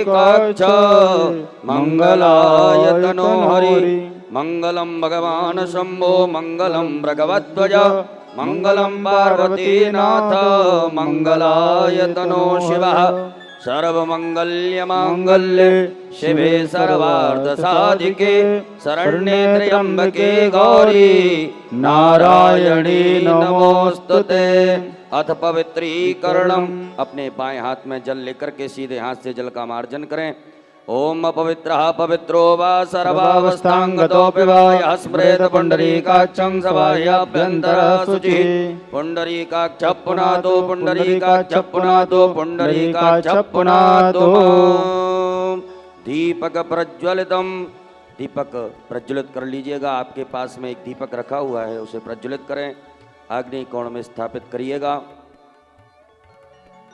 कच्छ मंगलाय तनो हरि मंगलम भगवान शंभो मंगलम भगवध्वज मंगलम पार्वतीनाथ मंगलाय तनो शिवः सर्वमंगल्य मांगल्ये शिवे सर्वार्थ साधिके शरण्ये त्र्यंबके गौरी नारायणी नमोस्तुते। अथ पवित्रीकरणम, अपने बाएं हाथ में जल लेकर के सीधे हाथ से जल का मार्जन करें। ओम अपवित्रः पवित्रो वा सर्वावस्थांगतोऽपि वा यः स्मरेत पुंडरीकाक्षं सभायाभ्यन्तरः शुचिः। पुंडरीकाक्षः पुनातो पुंडरीकाक्षः पुनातो पुंडरीकाक्षः पुनातो। दीपक प्रज्वलितम, दीपक प्रज्वलित कर लीजिएगा। आपके पास में एक दीपक रखा हुआ है, उसे प्रज्वलित करें, अग्नि कोण में स्थापित करिएगा।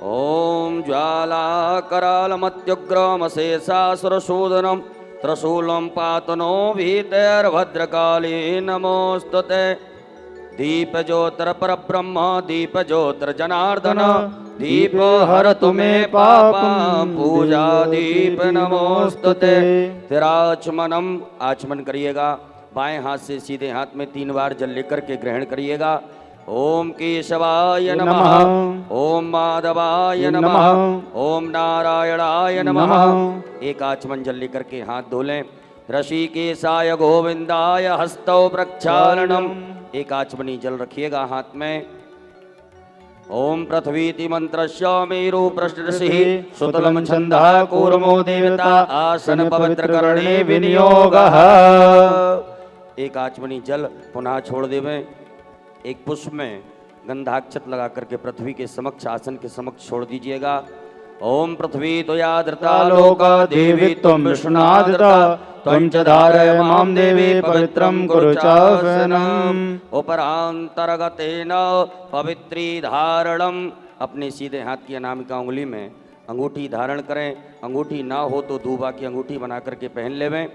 ओम ज्वाला करालमत्युग्रमशेषासुरसूदनम त्रिशूलं पातनो भीतैर्भद्रकाली नमोस्तुते। दीप ज्योतिर परब्रह्म दीप ज्योतिर जनार्दन दीप हरतु मे पापं पूजा दीप नमोस्तुते। तिराचमनम, आचमन करिएगा। बाएं हाथ से सीधे हाथ में 3 बार जल लेकर के ग्रहण करिएगा। ओम केशवाय नमः, ओम माधवाय नमः, ओम नारायणाय नमः। एक आचमन जल लेकर के हाथ धो लें। ऋषिकेशाय गोविंदाय हस्तौ प्रक्षालनम, एक आचमनी जल रखिएगा हाथ में। ओम पृथ्वीति मंत्रस्य मेरु पृष्ठऋषिः सुतलं छन्दः कूर्मो देवता आसन पवित्र करणे विनियोगः। एक आचमनी जल पुनः छोड़ देवें। एक पुष्प में गंधाक्षत लगा करके पृथ्वी के समक्ष, आसन के समक्ष छोड़ दीजिएगा। ओम पृथ्वी त्वया धृता लोका देवी त्वं विष्णुनाधृता त्वं च धारय मां देवी पवित्रं कुरु चासनम्। उपरांतर्गतेन पवित्री धारणम, अपने सीधे हाथ की अनामिका उंगली में अंगूठी धारण करें। अंगूठी ना हो तो दूबा की अंगूठी बना करके पहन लेवें।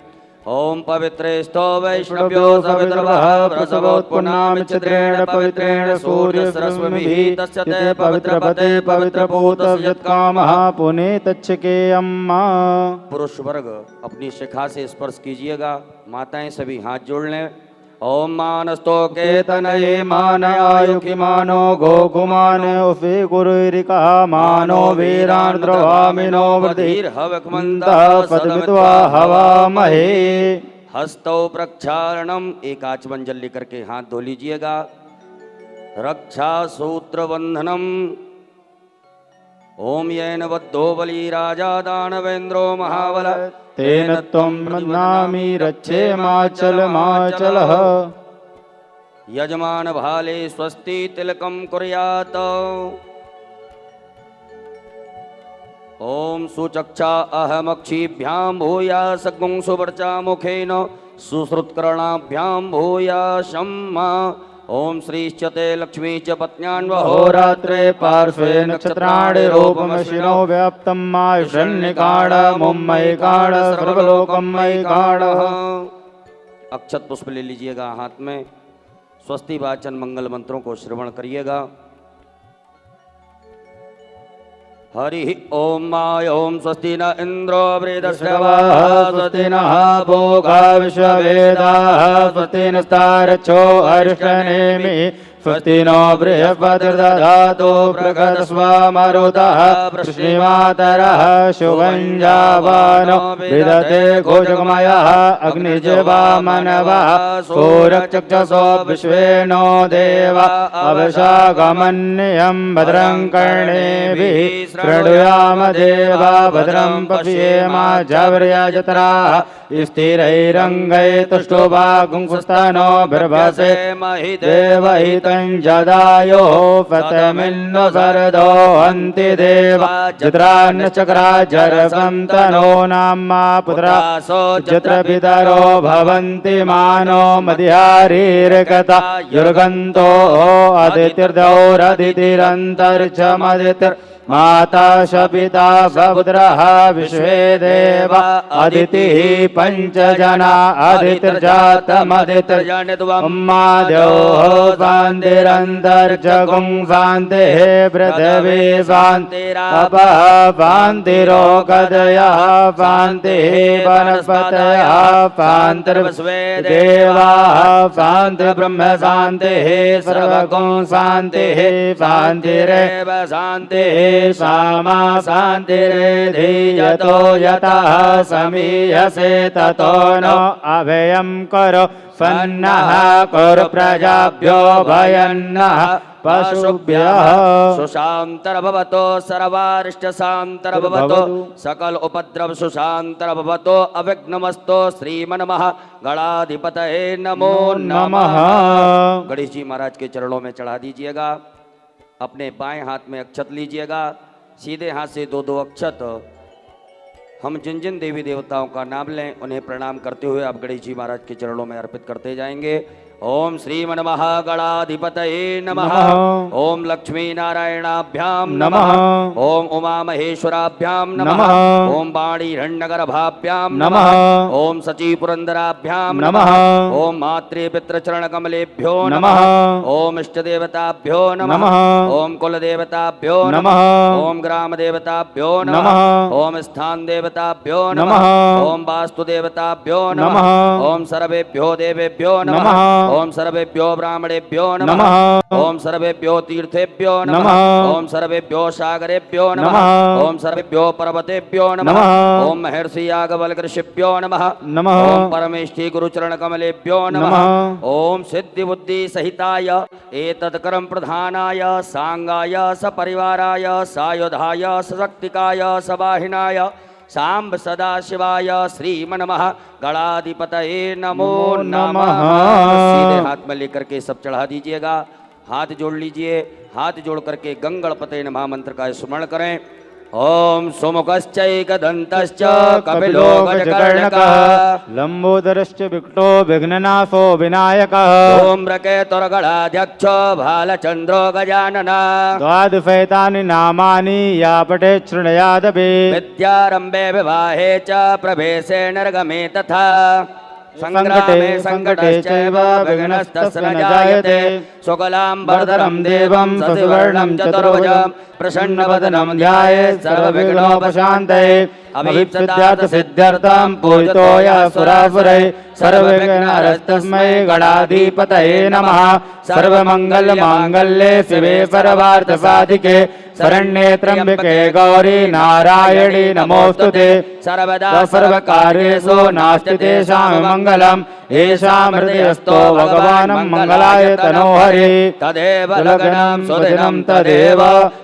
ओम पवित्रेष्ठो वैष्णव्यो सवितर्वः प्रसवोत्पुन्नामिच्छिद्रेण पवित्रेण सूर्यस्रश्मिभिः तस्यते पवित्रपते पवित्रभूतस्य यत्कामः पुने तच्छके अम्मा। पुरुष वर्ग अपनी शिखा से स्पर्श कीजिएगा। माताएं सभी हाथ जोड़ लें। ओम मानस्तो केतनये मानयायुखि मानो गोकुमान उफे गुरुरिकः मानो वीरान् द्रवामिनो वृद्धिर्हवक्मन्तः सदमित्वा हवामहे। हस्तौ प्रक्षालनम, एक आचमन जल लेकर के हाथ धो लीजिएगा। रक्षा सूत्र बंधनम। ओम येन बद्धो बली राजा दानवेन्द्रो महाबल तेन त्वं मन्नामि रक्षेमाचलमाचलः। यजमान भाले स्वस्ति तिलकं कुर्यात्। ओम सुचक्षा अहमक्षिभ्यां भूयास गुंसुवर्चा मुखेन सुश्रुतकर्णाभ्यां भूयाशं। ओम श्रीश्चते लक्ष्मी च पत्न्यान्वहोरात्रे पार्श्वे नक्षत्राणि रूपमशिनो व्याप्तं मायुषन्निकाड मुम्मयिकाड सर्वलोकमयिकाड। अक्षत पुष्प ले लीजिएगा हाथ में। स्वस्ति वाचन मंगल मंत्रों को श्रवण करिएगा। हरि ओम माय ओम स्वस्ति न इंद्रो वृद्धश्रवाः स्वस्ति नः भोगा विश्ववेदाः स्वस्ति नस्तारच्छो अरिष्टनेमि स्वस्ति नो बृहस्पतिर्दधातु बृहस्पतिर्मरुतः वृष्णिमातरः शुभं जावानो विदते घोषगमयः अग्निर्वामनवः सूर्यचक्षुषो विश्वेनो देवा अवशागमन्यं भद्रं कर्णेभिः शृणुयाम देवा भद्रं पश्येमाजवर्यजत्राः स्थिरैरङ्गैः तुष्टुवागुंसुस्तनो बिर्भसे महि देवहितं जदायो पतमिन्नो सरदो हन्ति देवा जत्रान्यचक्राजरसं तनो नाम्मा पुत्रासो जत्रपितरो भवन्ति मानो मध्यारीर्गता युर्गन्तो अदितिर्दौरदितिरन्तर्चमदितिर् माता च पिता सपुत्रः विश्वे देव अदितिः पञ्चजना अदितिर्जातमदितिर्जनित्वम् द्योः शान्तिरन्तर्जगुं शान्तिः पृथिवी शान्तिरपः शान्तिरोगदयः शान्तिः वनस्पतयः शान्तिर्विश्वे देवाः शान्तिर्ब्रह्म शान्तिः सर्वगुं शान्तिः शान्तिरेव शान्तिः सामा शान्तिरेधीयतो यतः समीयसे ततो नो अभयं करो सन्नः कुरु प्रजाभ्यो भयन्नः पशुभ्यः सुशान्तर्भवतो सर्वारिष्टशान्तर्भवतो सकल उपद्रव सुशान्तर्भवतो अविघ्नमस्तो श्रीमन्मः गणाधिपतये नमो नमः। गणेश जी महाराज के चरणों में चढ़ा दीजिएगा। अपने बाएं हाथ में अक्षत लीजिएगा। सीधे हाथ से दो दो अक्षत हम जिन जिन देवी देवताओं का नाम लें उन्हें प्रणाम करते हुए आप गणेश जी महाराज के चरणों में अर्पित करते जाएंगे। ओम श्रीमन्मः गणाधिपतये नमः। ओम लक्ष्मी नारायणाभ्यां नमः। ओम उमा महेश्वराभ्यां नमः। ओम वाणी हिरण्यगर्भाभ्यां नमः। ओम सची पुरंदराभ्यां नमः। ओम मातृ पितृचरण कमलेभ्यो नमः। ओम इष्ट देवताभ्यो नमः। ओम कुल देवताभ्यो नमः। ओम ग्राम देवताभ्यो नमः। ओम स्थान देवताभ्यो नमः। ओम वास्तु देवताभ्यो नमः। ओम सर्वेभ्यो देवेभ्यो नमः। ओम सर्वेभ्यो ब्राह्मणेभ्यो नमः। ओम सर्वेभ्यो तीर्थेभ्यो नमः। ओम सर्वेभ्यो सागरेभ्यो नमः। ओम सर्वेभ्यो पर्वतेभ्यो नमः। ओम महर्षि याज्ञवल्क्य ऋषिभ्यो नमः। ओम परमेष्ठी गुरुचरण कमलेभ्यो नमः। ओम सिद्धि बुद्धि सहिताय एतत्कर्म प्रधानाय सांगाय सपरिवाराय सायुधाय सशक्तिकाय सवाहिनाय सांब सदा शिवाय श्रीमन्मः गणाधिपतये नमो नमः। सीधे हाथ में लेकर के सब चढ़ा दीजिएगा। हाथ जोड़ लीजिए। हाथ जोड़ करके गंगणपते नमः मंत्र का स्मरण करें। ओम सुमुखश्चैकदन्तश्च कपिलो गजकर्णकः लंबोदरश्च विकटो विघ्ननाशो विनायकः धूम्रकेतुर्गणाध्यक्षो भालचन्द्रो गजाननः द्वादशैतानि नामानि या पठेत् शृणुयादपि विद्यारम्भे विवाहे च प्रवेशे निर्गमे तथा संग्रामे संकटश्चैव विघ्नस्तस्य न जायते शुक्लाम्बरधरं देवं शशिवर्णं चतुर्भुजं प्रसन्नवदनं ध्यायेत् सर्वविघ्नोपशान्तये अभीप्सितार्थ सिद्ध्यर्थं पूजितो यः सुरासुरैः सर्वविघ्नहरस्तस्मै गणाधिपतये नमः। सर्वमङ्गलमाङ्गल्ये शिवे सर्वार्थसाधिके शरण्ये त्र्यम्बके गौरी नारायणी नमोस्तुते। सर्वदा सर्वकार्येषु नास्ति तेषां मंगलम् येषां हृदयस्थो भगवान् मंगलाय तनोहरि। तदेव लग्नं सुदिनं तदेव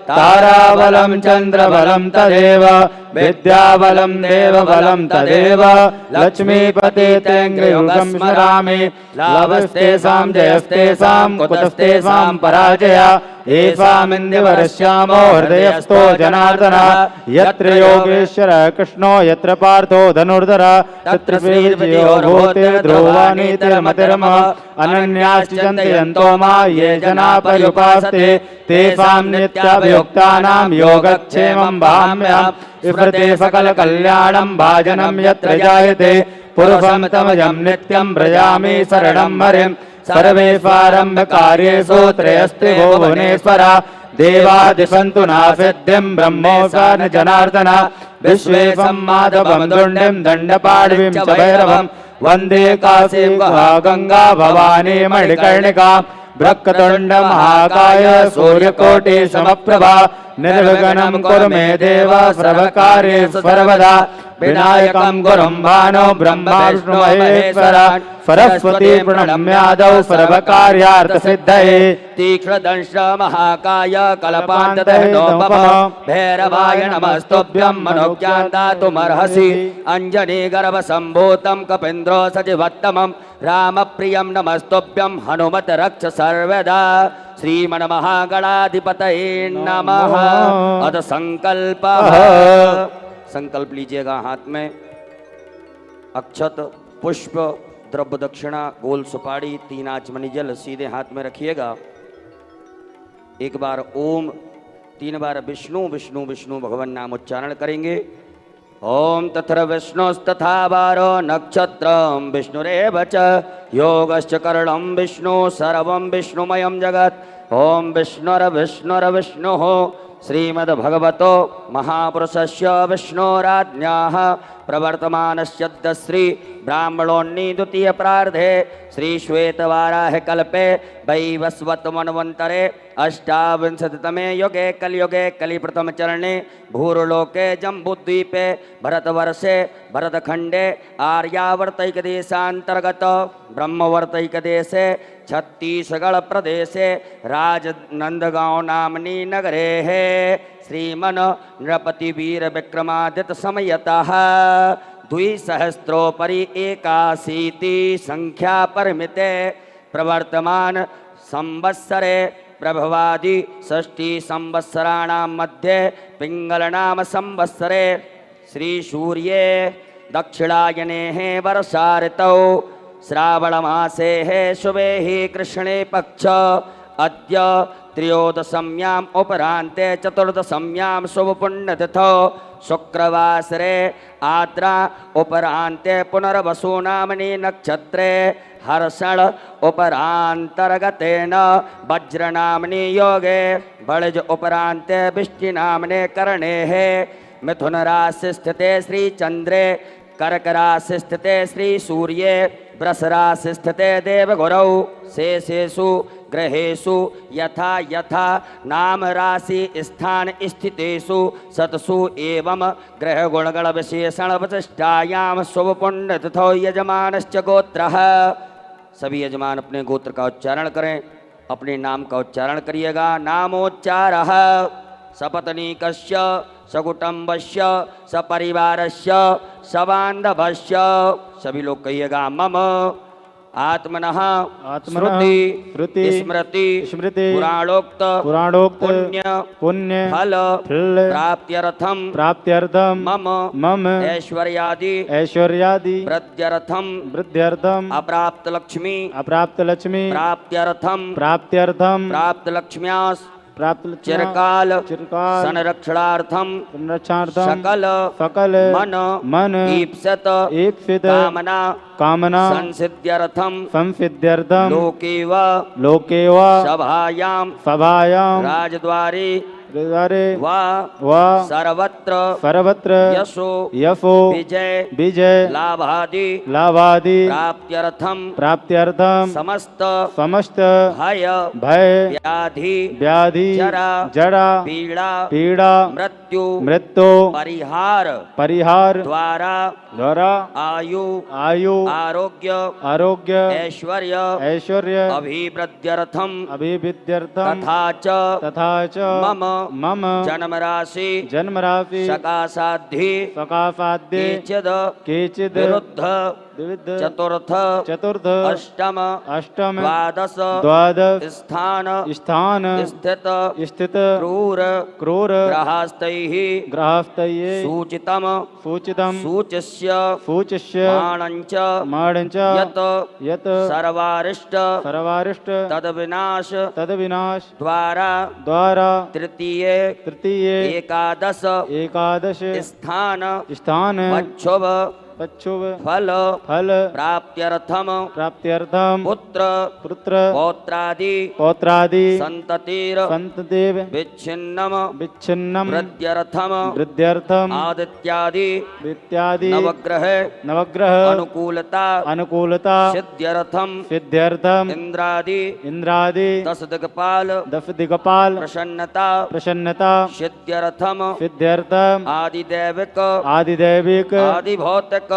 ताराबलं चन्द्रबलं तदेव विद्याबलं देवबलं तदेव लक्ष्मीपति तेऽङ्घ्रियुगं स्मरामि। लाभस्तेषां जयस्तेषां कुतस्तेषां पराजया येषामिन्द्रिवरश्यामो हृदयस्थो जनार्दनः। यत्र योगेश्वरः कृष्णो यत्र पार्थो धनुर्धरः तत्र श्रीर्विजयो भूते ध्रुवानीतिर्मतिर्मः। अनन्याश्चिन्तन्ति यन्तो मा ये जना पर्युपासते तेषां नित्याभियुक्तानां योगक्षेमं वहाम्यहम्। स्मृते सकलकल्याणं भाजनं यत्र जायते पुरुषं तमजं नित्यं व्रजामि शरणं हरिम्। सर्वेष्वारम्भकार्येषु त्रयस्त्रिभो भुवनेश्वरा देवादिसन्तु नासिद्धिं ब्रह्मोऽसान जनार्दन। विश्वेशं माधवं दुण्डिं दण्डपाणिं च भैरवं वन्दे काशीं गंगा भवानी मणिकर्णिका। ब्रह्मतुण्ड महाकाय सूर्यकोटि समप्रभा निर्विघ्नं कुरु मे देव सर्वकार्येषु सर्वदा। विनायकं गुरुं भानो ब्रह्मा विष्णु महेश्वर सरस्वती प्रणम्यादौ सर्वकार्यार्थसिद्धये। तीक्ष्णदंश महाकाय कल्पान्तदहनोपमः भैरवाय नमस्तुभ्यं मनोज्ञादातुमर्हसि। अंजनी गर्भसम्भूतं कपीन्द्रो सजीवत्तमं रामप्रियं नमस्तुभ्यं हनुमत रक्ष सर्वदा। श्रीमन्महागणाधिपतये नमः। अथ संकल्पः। संकल्प लीजिएगा। हाथ में अक्षत पुष्प द्रव्य दक्षिणा गोल सुपारी 3 आचमनी जल सीधे हाथ में रखिएगा। एक बार ओम 3 बार विष्णु विष्णु विष्णु भगवान नाम उच्चारण करेंगे। ओम तत्र विष्णुस्तथा वारो नक्षत्रम विष्णुरेव च योगश्च करणं विष्णु सर्वं विष्णुमयं जगत्। ओम विष्णुर्विष्णुर्विष्णुः श्रीमद्भगवतो महापुरुषस्य विष्णोराज्ञाः प्रवर्तमानस्य श्री ब्राह्मणोन्नी द्वितीय प्रार्धे श्री श्वेतवाराह कल्पे वैवस्वत मन्वन्तरे अष्टाविंशतितमे युगे कलियुगे कलिप्रथम चरणे भूर्लोके जम्बूद्वीपे भरतवर्षे भरतखण्डे आर्यावर्तैकदेशान्तर्गत ब्रह्मवर्तैकदेशे छत्तीसगढ़ प्रदेशे राजनंदगांव नामनी नगरे है श्रीमन नृपति वीर विक्रमादित्य समयतः 2सहस्रोपरि 81 संख्या परिमिते प्रवर्तमान संवत्सरे प्रभवादि षष्ठी संवत्सराणां मध्ये पिंगलनाम संवत्सरे श्री सूर्ये दक्षिणायने वर्षा ऋतौ श्रावणमासे शुभे कृष्णे पक्ष अद्य त्रयोदशम्याम् उपरान्ते चतुर्दशम्यां शुभपुण्यतिथौ शुक्रवासरे आद्रा उपरान्ते पुनर्वसु नामनि नक्षत्रे हर्षण उपरान्तर्गतेन वज्रनाम्नि योगे बलिज उपरान्ते विष्टिनाम्ने कर्णेः मिथुन राशि स्थिते श्री चन्द्रे कर्क राशि स्थिते श्री सूर्ये वृष राशि स्थिते देवगुरौ शेषेषु ग्रहेषु यथा यथा नाम राशि स्थान स्थितेषु सतसु एवं ग्रह गुणगण विशेषण वशिष्ठायां शुभ पुण्य तिथौ यजमानश्च गोत्रः। सभी यजमान अपने गोत्र का उच्चारण करें, अपने नाम का उच्चारण करिएगा। नामोच्चारः सपत्नीकस्य सकुटुम्बस्य सपरिवारस्य सबान्धवस्य। सभी लोग कहिएगा मम आत्मनः श्रुति स्मृति पुराणोक्त पुण्य फल प्राप्त्यर्थम मम ऐश्वर्यादि वृद्ध्यर्थम अप्राप्त लक्ष्मी प्राप्त्यर्थम प्राप्त लक्ष्म्यास् चिरकाल संरक्षणार्थम सकल मन ईप्सित कामना संसिद्ध्यर्थम लोके व सभायां राजद्वारे वा सर्वत्र यशो विजय लाभादि प्राप्त्यर्थम समस्त भय व्याधि जरा पीड़ा मृत्यु परिहार द्वारा आयु आरोग्य ऐश्वर्य अभिवृद्ध्यर्थम तथा च मम जन्म राशि सकाशाद्धि केचिद विरुद्ध चतुर्थ अष्टम द्वादश स्थान स्थित क्रूर ग्रहस्थैः सूचितम सूचिष्य माणञ्च यत् सर्वारिष्ट तद्विनाश द्वारा तृतीये एकादश स्थान पच्छुभ फल प्राप्त्यर्थम पुत्र पौत्रादि संततिर विच्छिन्नम वृद्ध्यर्थम आदित्यादि नवग्रह अनुकूलता सिद्ध्यर्थम इंद्रादि दश दिक्पाल प्रसन्नता सिद्ध्यर्थम आदिदैविक आदिभौतिक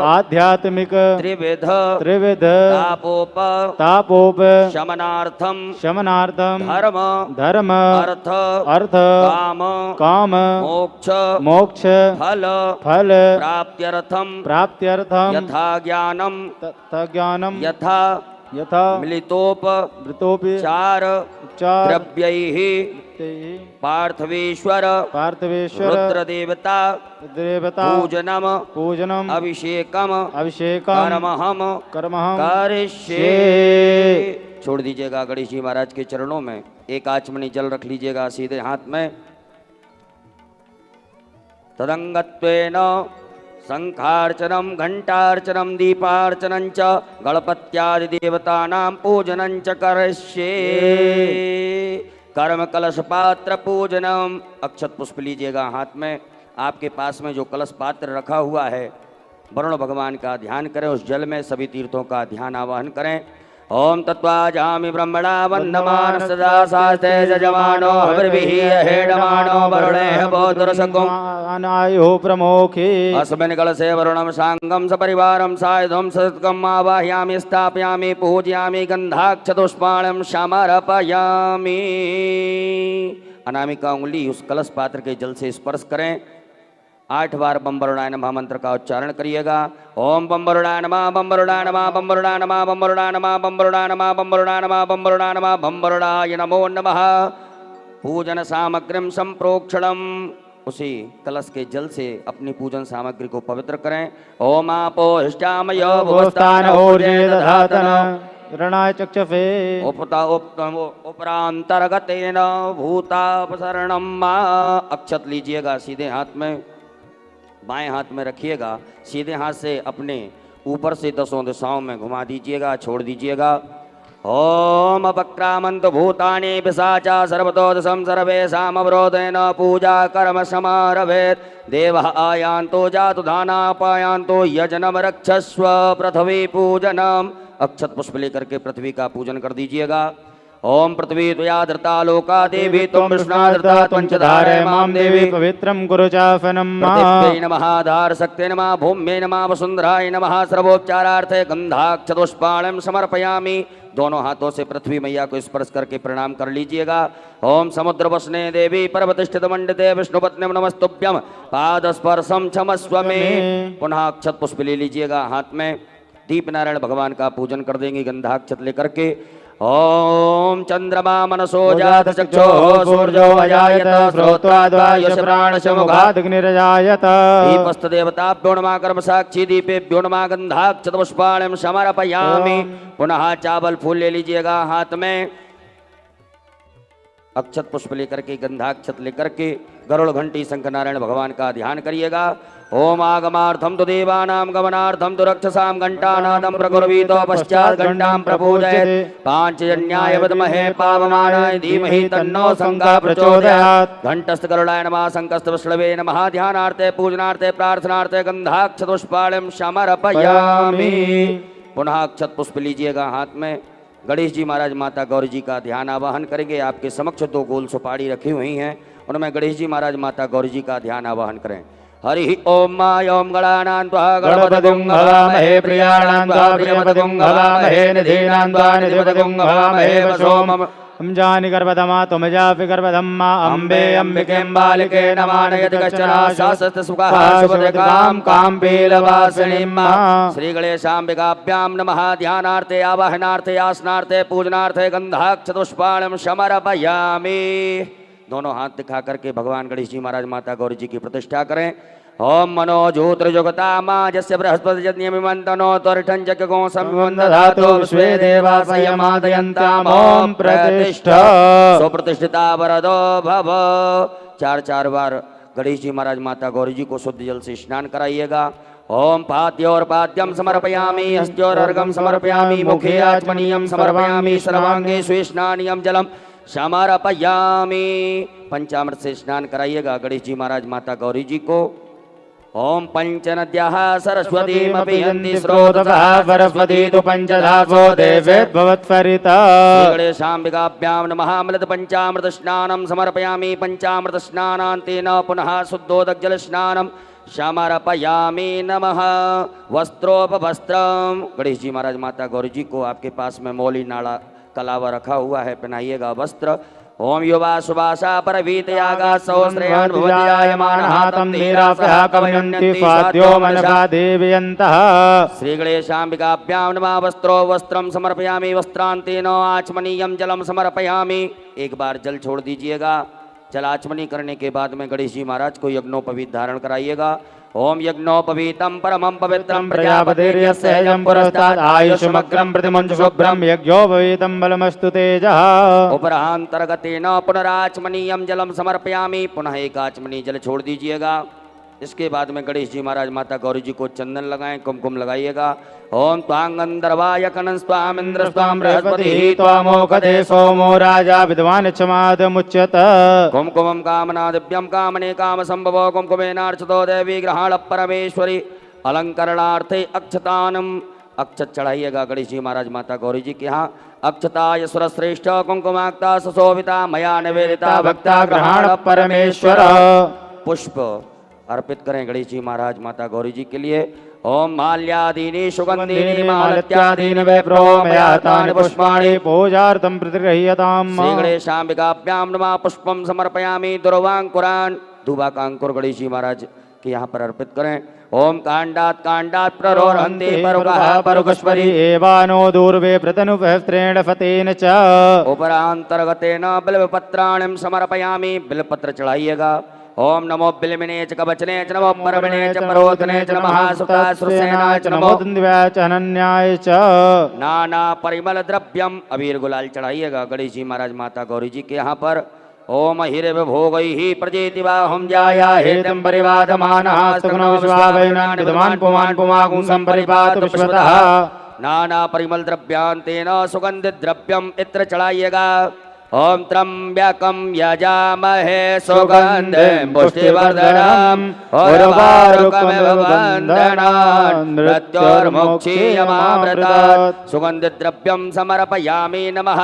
आध्यात्मिक त्रिविध तापोप शमनार्थम धर्म अर्थ काम मोक्ष फल प्राप्त्यर्थम यथा ज्ञानम यथा मिलितोपचार द्रव्यैः पार्थवेश्वर रुद्रदेवता पूजनम अभिषेकम कर्महम करिष्ये। छोड़ दीजिएगा गणेश जी महाराज के चरणों में। एक आचमनी जल रख लीजिएगा सीधे हाथ में। तदंगत्वेन शंखार्चनम घंटार्चनम दीपार्चनं च गणपत्यादि देवतानां पूजनं च करिष्ये। कर्म कलश पात्र पूजनम। अक्षत पुष्प लीजिएगा हाथ में। आपके पास में जो कलश पात्र रखा हुआ है वरुण भगवान का ध्यान करें, उस जल में सभी तीर्थों का ध्यान आवाहन करें। ओम तत्वाजामि ब्रह्मणा वंदमान सदा शास्ते जजमानो हविर्भिः हेडमानो वरुणेः बोधुरसकुं अनायो प्रमोखे अस्मिन् कलशे वरुणं साङ्गं सपरिवारं सायुधं सत्कम् आवाहयामि स्थापयामि पूजयामि गन्धाक्षतुष्पाणं समर्पयामि। अनामिका उंगली उस कलश पात्र के जल से स्पर्श करें। 8 बार बम वरुणाय नमः मंत्र का उच्चारण करिएगा। ओम बम वरुणाय नमः बम वरुणाय नमः बम वरुणाय नमः बम वरुणाय नमः बम वरुणाय नमः बम वरुणाय नमः बम वरुणाय नमः बम वरुणाय नमो नमः। पूजन सामग्रीं संप्रोक्षणम। उसी कलश के जल से अपनी पूजन सामग्री को पवित्र करें। ओम आपो हिष्टामयो भुवस्थान ऊर्जे दधातन ऋणाय चक्षुषे उपरांतर्गतेन भूतापसरणम मा। अक्षत लीजिएगा सीधे हाथ में, बाएं हाथ में रखिएगा। सीधे हाथ से अपने ऊपर से 10 दिशाओं में घुमा दीजिएगा, छोड़ दीजिएगा। ओम अपक्रामंत भूतानि पिशाचा सर्वतो दशम सर्वेषां अवरोधेन पूजा कर्म समारभेत्। देवः आयान्तो जातु धानापायान्तो यजनम रक्षस्व पृथ्वी पूजनम। अक्षत पुष्प लेकर के पृथ्वी का पूजन कर दीजिएगा। ओम पृथ्वी त्वया धृता लोका देवी त्वं विष्णा धृता त्वं च धारय मां देवी पवित्रं कुरु चाफनं पृथिव्यै नमः धार शक्ते नमः भूम्यै नमः वसुन्धराय नमः। सर्वोपचारार्थे गंधाक्षतुष्पाणं समर्पयामि। दोनों हाथों से पृथ्वी मैया को स्पर्श करके प्रणाम कर लीजिएगा। ओम समुद्र वसने देवी पर्वतिष्ठित मंडिते विष्णुपत्न्यं नमस्तुभ्यं पादस्पर्शं क्षमस्व मे। पुनः अक्षत पुष्प ले लीजिएगा हाथ में। दीप नारायण भगवान का पूजन कर देंगे गंधाक्षत लेकर के। ओम चंद्रमा मनसो जात चक्षुः सूर्यो अजायत श्रोत्वाद्वायुष प्राणशमुखादग्निरजायत। दीपस्तदेवताभ्यो नमः कर्म साक्षी दीपेभ्यो नमः गंधाक्षतपुष्पाणं समर्पयामि। पुनः चावल फूल ले लीजिएगा हाथ में। अक्षत पुष्प लेकर के गंधाक्षत लेकर के गरुड़ घंटी शंख नारायण भगवान का ध्यान करिएगा। ओम आगमार्थम तो देवानां गमनार्थम तो रक्षसां घंटानादं प्रकुर्वीतो पश्चात् घंटां प्रपूजयेत्। पांचजन्याय विद्महे पावमानाय धीमहि तन्नो शंखः प्रचोदयात्। घंटस्थ गरुडाय नमः शंखस्थ विष्णवे नमः। ध्यानार्थे पूजनार्थे प्रार्थनार्थे गंधाक्षतपुष्पाणं समर्पयामि। पुनः अक्षत पुष्प लीजिएगा हाथ में। गणेश जी महाराज माता गौरी जी का ध्यान आवाहन करेंगे। आपके समक्ष 2 गोल सुपारी रखी हुई हैं, उनमें गणेश जी महाराज माता गौरी जी का ध्यान आवाहन करें। हरि ओम मा ओम गणानां त्वा गणपतिं हवामहे प्रियाणां त्वा प्रियपतिं हवामहे निधीनां त्वा निधिपतिं हवामहे वसोमम्। हम जानि गर्भधमा तुमजापि गर्भधम्मा अम्बे अम्बिकें बालिके नमानयति कश्चन शासस्त सुखः शुभदकां कां पीलवासिनीं। श्री गणेशाम्बिकाभ्यां नमः। ध्यानार्थे आवाहनार्थे आसनार्थे पूजनार्थे गंधाक्षतपुष्पाणं समर्पयामि। दोनों हाथ दिखा करके भगवान गणेश जी महाराज माता गौरी जी की प्रतिष्ठा करें। ओम मनोजोत्रजुगता माँ जस्य बृहस्पति यज्ञमिमन्तनो त्वरिठं जगगो संविवन्दधातो विश्वे देवा संयमादयन्ताम्। ओम प्रतिष्ठा सुप्रतिष्ठिता वरदो भव। 4 बार गणेश जी महाराज माता गौरी जी को शुद्ध जल से स्नान कराइएगा। ओम पाद्योर्पाद्यं समर्पयामि हस्त्योर्घं समर्पयामि मुखे आचमनीयं समर्पयामि सर्वांगे स्वेष्णानीयं जलम समर्पयामि। पंचामृत से स्नान कराइएगा गणेश जी महाराज माता गौरी जी को। ओम पंचनद्याः सरस्वतीमपि यन्ति स्रोततः सरस्वती तु पंचधासो देवेद्भवत्परिता। गणेशाम्बिकाभ्यां नमः। अमृत पंचामृत स्नानं समर्पयामि। पंचामृत स्नानान्तेन पुनः शुद्धोदक स्नानं समर्पयामि। नमः। वस्त्रोपवस्त्रं गणेश जी महाराज माता गौरी जी को आपके पास में मौली नाड़ा कलावा रखा हुआ है, पहनाइएगा वस्त्र। ओम युवा सुवासा परवीतयागा सहस्रयान भवत्यायमानः तं धीरासः कवयन्ति साध्यो मनसा देवयन्तः। श्री गणेशाम्बिकाभ्यां नमः। वस्त्रो वस्त्रं समर्पयामि। वस्त्रान्तेन आचमनीयं जलं समर्पयामि। एक बार जल छोड़ दीजिएगा। जलाचमनी करने के बाद में गणेश जी महाराज को यज्ञोपवीत धारण कराइएगा। ओम यज्ञोपवीतम परमं पवित्रं प्रजापतिर्यस्यैजं पुरस्तात् आयुष्मग्रं प्रतिमुञ्च शुभ्रं यज्ञोपवीतं बलमस्तु तेजः। उपरांतर्गतेन पुनराचमनीयम जलम समर्पयामि। पुनः एक आचमनी जल छोड़ दीजिएगा। इसके बाद में गणेश जी महाराज माता गौरी जी को चंदन लगाएं, कुमकुम लगाइएगा। ओम त्वां गंधर्वाय कनन स्वाम इंद्र स्वाम बृहस्पति त्वामोकदे सोमो राजा विद्वान् क्षमादमुच्यत। कुमकुमं कामना दिव्यम कामने काम संभवो कुमकुमेनार्चितो देवी ग्रहण परमेश्वरी अलंकरणार्थे अक्षतानम। अक्षत चढ़ाइएगा गणेश जी महाराज माता गौरी जी के यहाँ। अक्षताय सुरश्रेष्ठ कुमकुमाक्ता सुशोभिता मया निवेदिता भक्ता ग्रहण परमेश्वर। पुष्प अर्पित करें गणेश जी महाराज माता गौरी जी के लिए। ओम माल्यादीनि सुगंधीनि मालत्यादीनि वैप्रो मया तानि पुष्पाणि पूजार्थं प्रतिगृह्यताम्। श्री गणेशाम्बिकाभ्यां नमः पुष्पं समर्पयामि। दुर्वांकुरान् धूबाकांकुर गणेश जी महाराज के यहाँ पर अर्पित करें। ओम कांडात् प्ररोहन्ति परुकः परुकश्वरी एवानो दूर्वे प्रतनुपहस्त्रेण फतेन च। उपरांतर्गतेन बिल्वपत्राणिं समर्पयामि। बिल्वपत्र चढ़ाइएगा। ओम नमो बिल्विने च कवचने च नमो परविने च परोधने च नमः सुतासुरसेनाय च नमो दन्द्वाय च अनन्याय च। नाना परिमल द्रव्यम अबीर गुलाल चढ़ाइएगा गणेश जी महाराज माता गौरी जी के यहाँ पर। ओम हिरव भोगैः प्रजेति बाहुं जाया हेतम परिवादमानः सगुणो विश्वावैनान् विद्वान् पुमान् पुमागुं संपरिपात विश्वतः। नाना परिमल द्रव्यांतेन सुगंधित द्रव्यम इत्र चढ़ाइएगा। ओम त्र्यंबकं यजामहे सुगंधिं पुष्टिवर्धनम् उर्वारुकमिव बन्धनान् मृत्युर्मुक्षीयमामृतात्। सुगंधित द्रव्यम समर्पयामि नमः।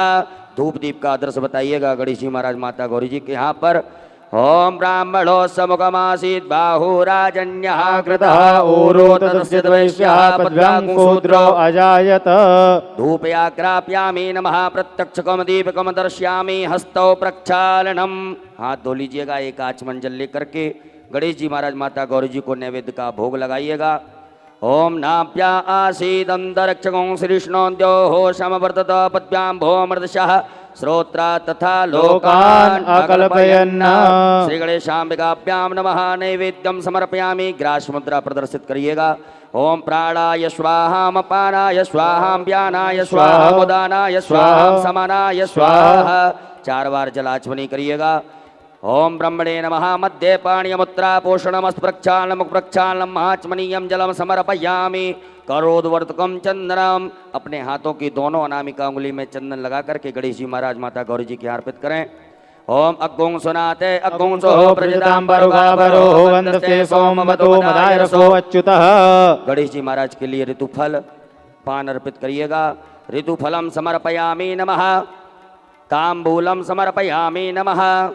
धूप दीप का आदर्श बताइएगा गणेश जी महाराज माता गौरी जी के यहाँ पर। ओम ब्राह्मणो समुखमासीत् बाहुराजन्यः कृतः ऊरो तस्य वैश्यः पद्भ्यां शूद्रो अजायत। धूपयाग्राप्यामि नमः। प्रत्यक्षकम दीपकम दर्श्यामि हस्तौ प्रक्षालनम। हाथ धो लीजिएगा एक आचमन जल लेकर के गणेश जी महाराज माता गौरी जी को नैवेद्य का भोग लगाइएगा। ओम नाभ्या आसीदंतरिक्षगं श्रीष्णोद्योः समवर्तत पद्भ्यां भोमर्दशः श्रोत्रा तथा लोकान् अकल्पयन्। श्री गणेशाम्बिकाभ्यां नमः। नैवेद्यम समर्पयामि। ग्रास मुद्रा प्रदर्शित करिएगा। ओम प्राणाय स्वाहा अपानाय स्वाहा व्यानाय स्वाहा उदानाय स्वाहा समानाय स्वाहा। 4 बार जलाचमनी करिएगा। ओम ब्रह्मणे नमः। मध्ये पाणियमुत्रा पोषणमस्तु प्रक्षालनं प्रक्षालनं आचमनीयं जलम समर्पयामि। करोद्वर्तकम चंदनम। अपने हाथों की दोनों अनामिका उंगली में चंदन लगा करके गणेश जी महाराज माता गौरी जी के अर्पित करें। ओम अग्गुं सुनाते अग्गुं सो प्रजतां बरुगाबरो वंदस्ते सोमवतो मदाय रसो अच्युतः। गणेश जी महाराज के लिए ऋतुफल पान अर्पित करिएगा। ऋतुफलम समर्पयामि नमः। तांबूलम समर्पयामि नमः।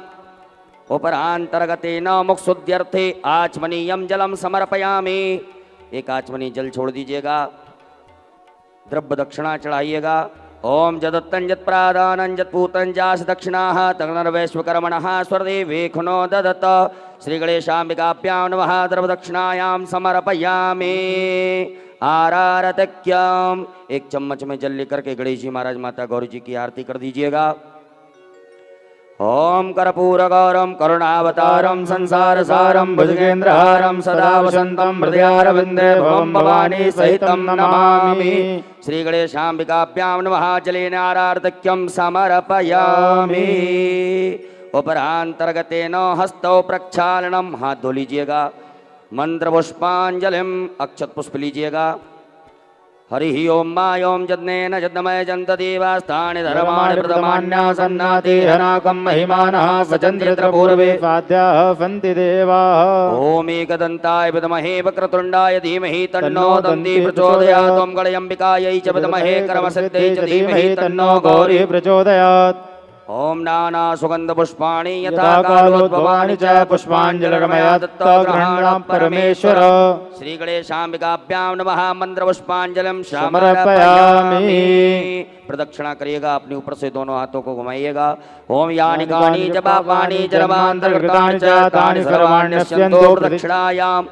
उपरांतर्गतेन मुक्षुद्यर्थे आचमनीयम जलम समर्पयामि। एक आचमनी जल छोड़ दीजिएगा। द्रव्य दक्षिणा चढ़ाइएगा। ओम जदत्तं जत्प्रादानं जत्पूतं जास दक्षिणाः तग्नर्वैश्वकर्मणः स्वर्देवेखुनो ददत। श्री गणेशाम्बिकाभ्यां नमः। द्रव्य दक्षिणायां समर्पयामि। आरारतक्यम। एक चम्मच में जल लेकर के गणेश जी महाराज माता गौरी जी की आरती कर दीजिएगा। ओम कर्पूरगौरम करुणावतारम संसारसारम भुजगेन्द्रहारम सदा वसंतम हृदयारविंदे भवं भवानी सहितं नमामि। श्री गणेशाम्बिकाभ्यां नमः। जलेन आरार्धक्यं समर्पयामि। उपरांतर्गतेन हस्तौ प्रक्षालनम। हाथ धो लीजिएगा। मंत्र पुष्पांजलिम। अक्षत पुष्प लीजिएगा। हरि ओम मायोम जज्ञेन जज्ञमय जंत देवास्थानि धर्माणि प्रथमान्यासन्नाति हनाकं महिमानः सचन्द्रित्र पूर्वे स्वाद्याः सन्ति देवाः। ओम एकदन्ताय विद्महे वक्रतुण्डाय धीमहि तन्नो दन्ती प्रचोदयात्। ओम गणेशाम्बिकायै च विद्महे कर्मसिद्ध्यै च धीमहि तन्नो गौरी प्रचोदयात्। ओम नाना सुगंध पुष्पाणि यथा कालोद्भवानि च पुष्पांजलिर्मया दत्ता ग्रहणां परमेश्वर। श्री गणेशाम्बिकाभ्यां नमः। मंत्र पुष्पांजलिं समर्पयामि। प्रदक्षिणा करिएगा। अपने ऊपर से दोनों हाथों को घुमाइएगा। ओम यानि कानि च पापानि जन्मान्तर्गतानि च तानि सर्वाण्यस्यन्तो प्रदक्षिणायां।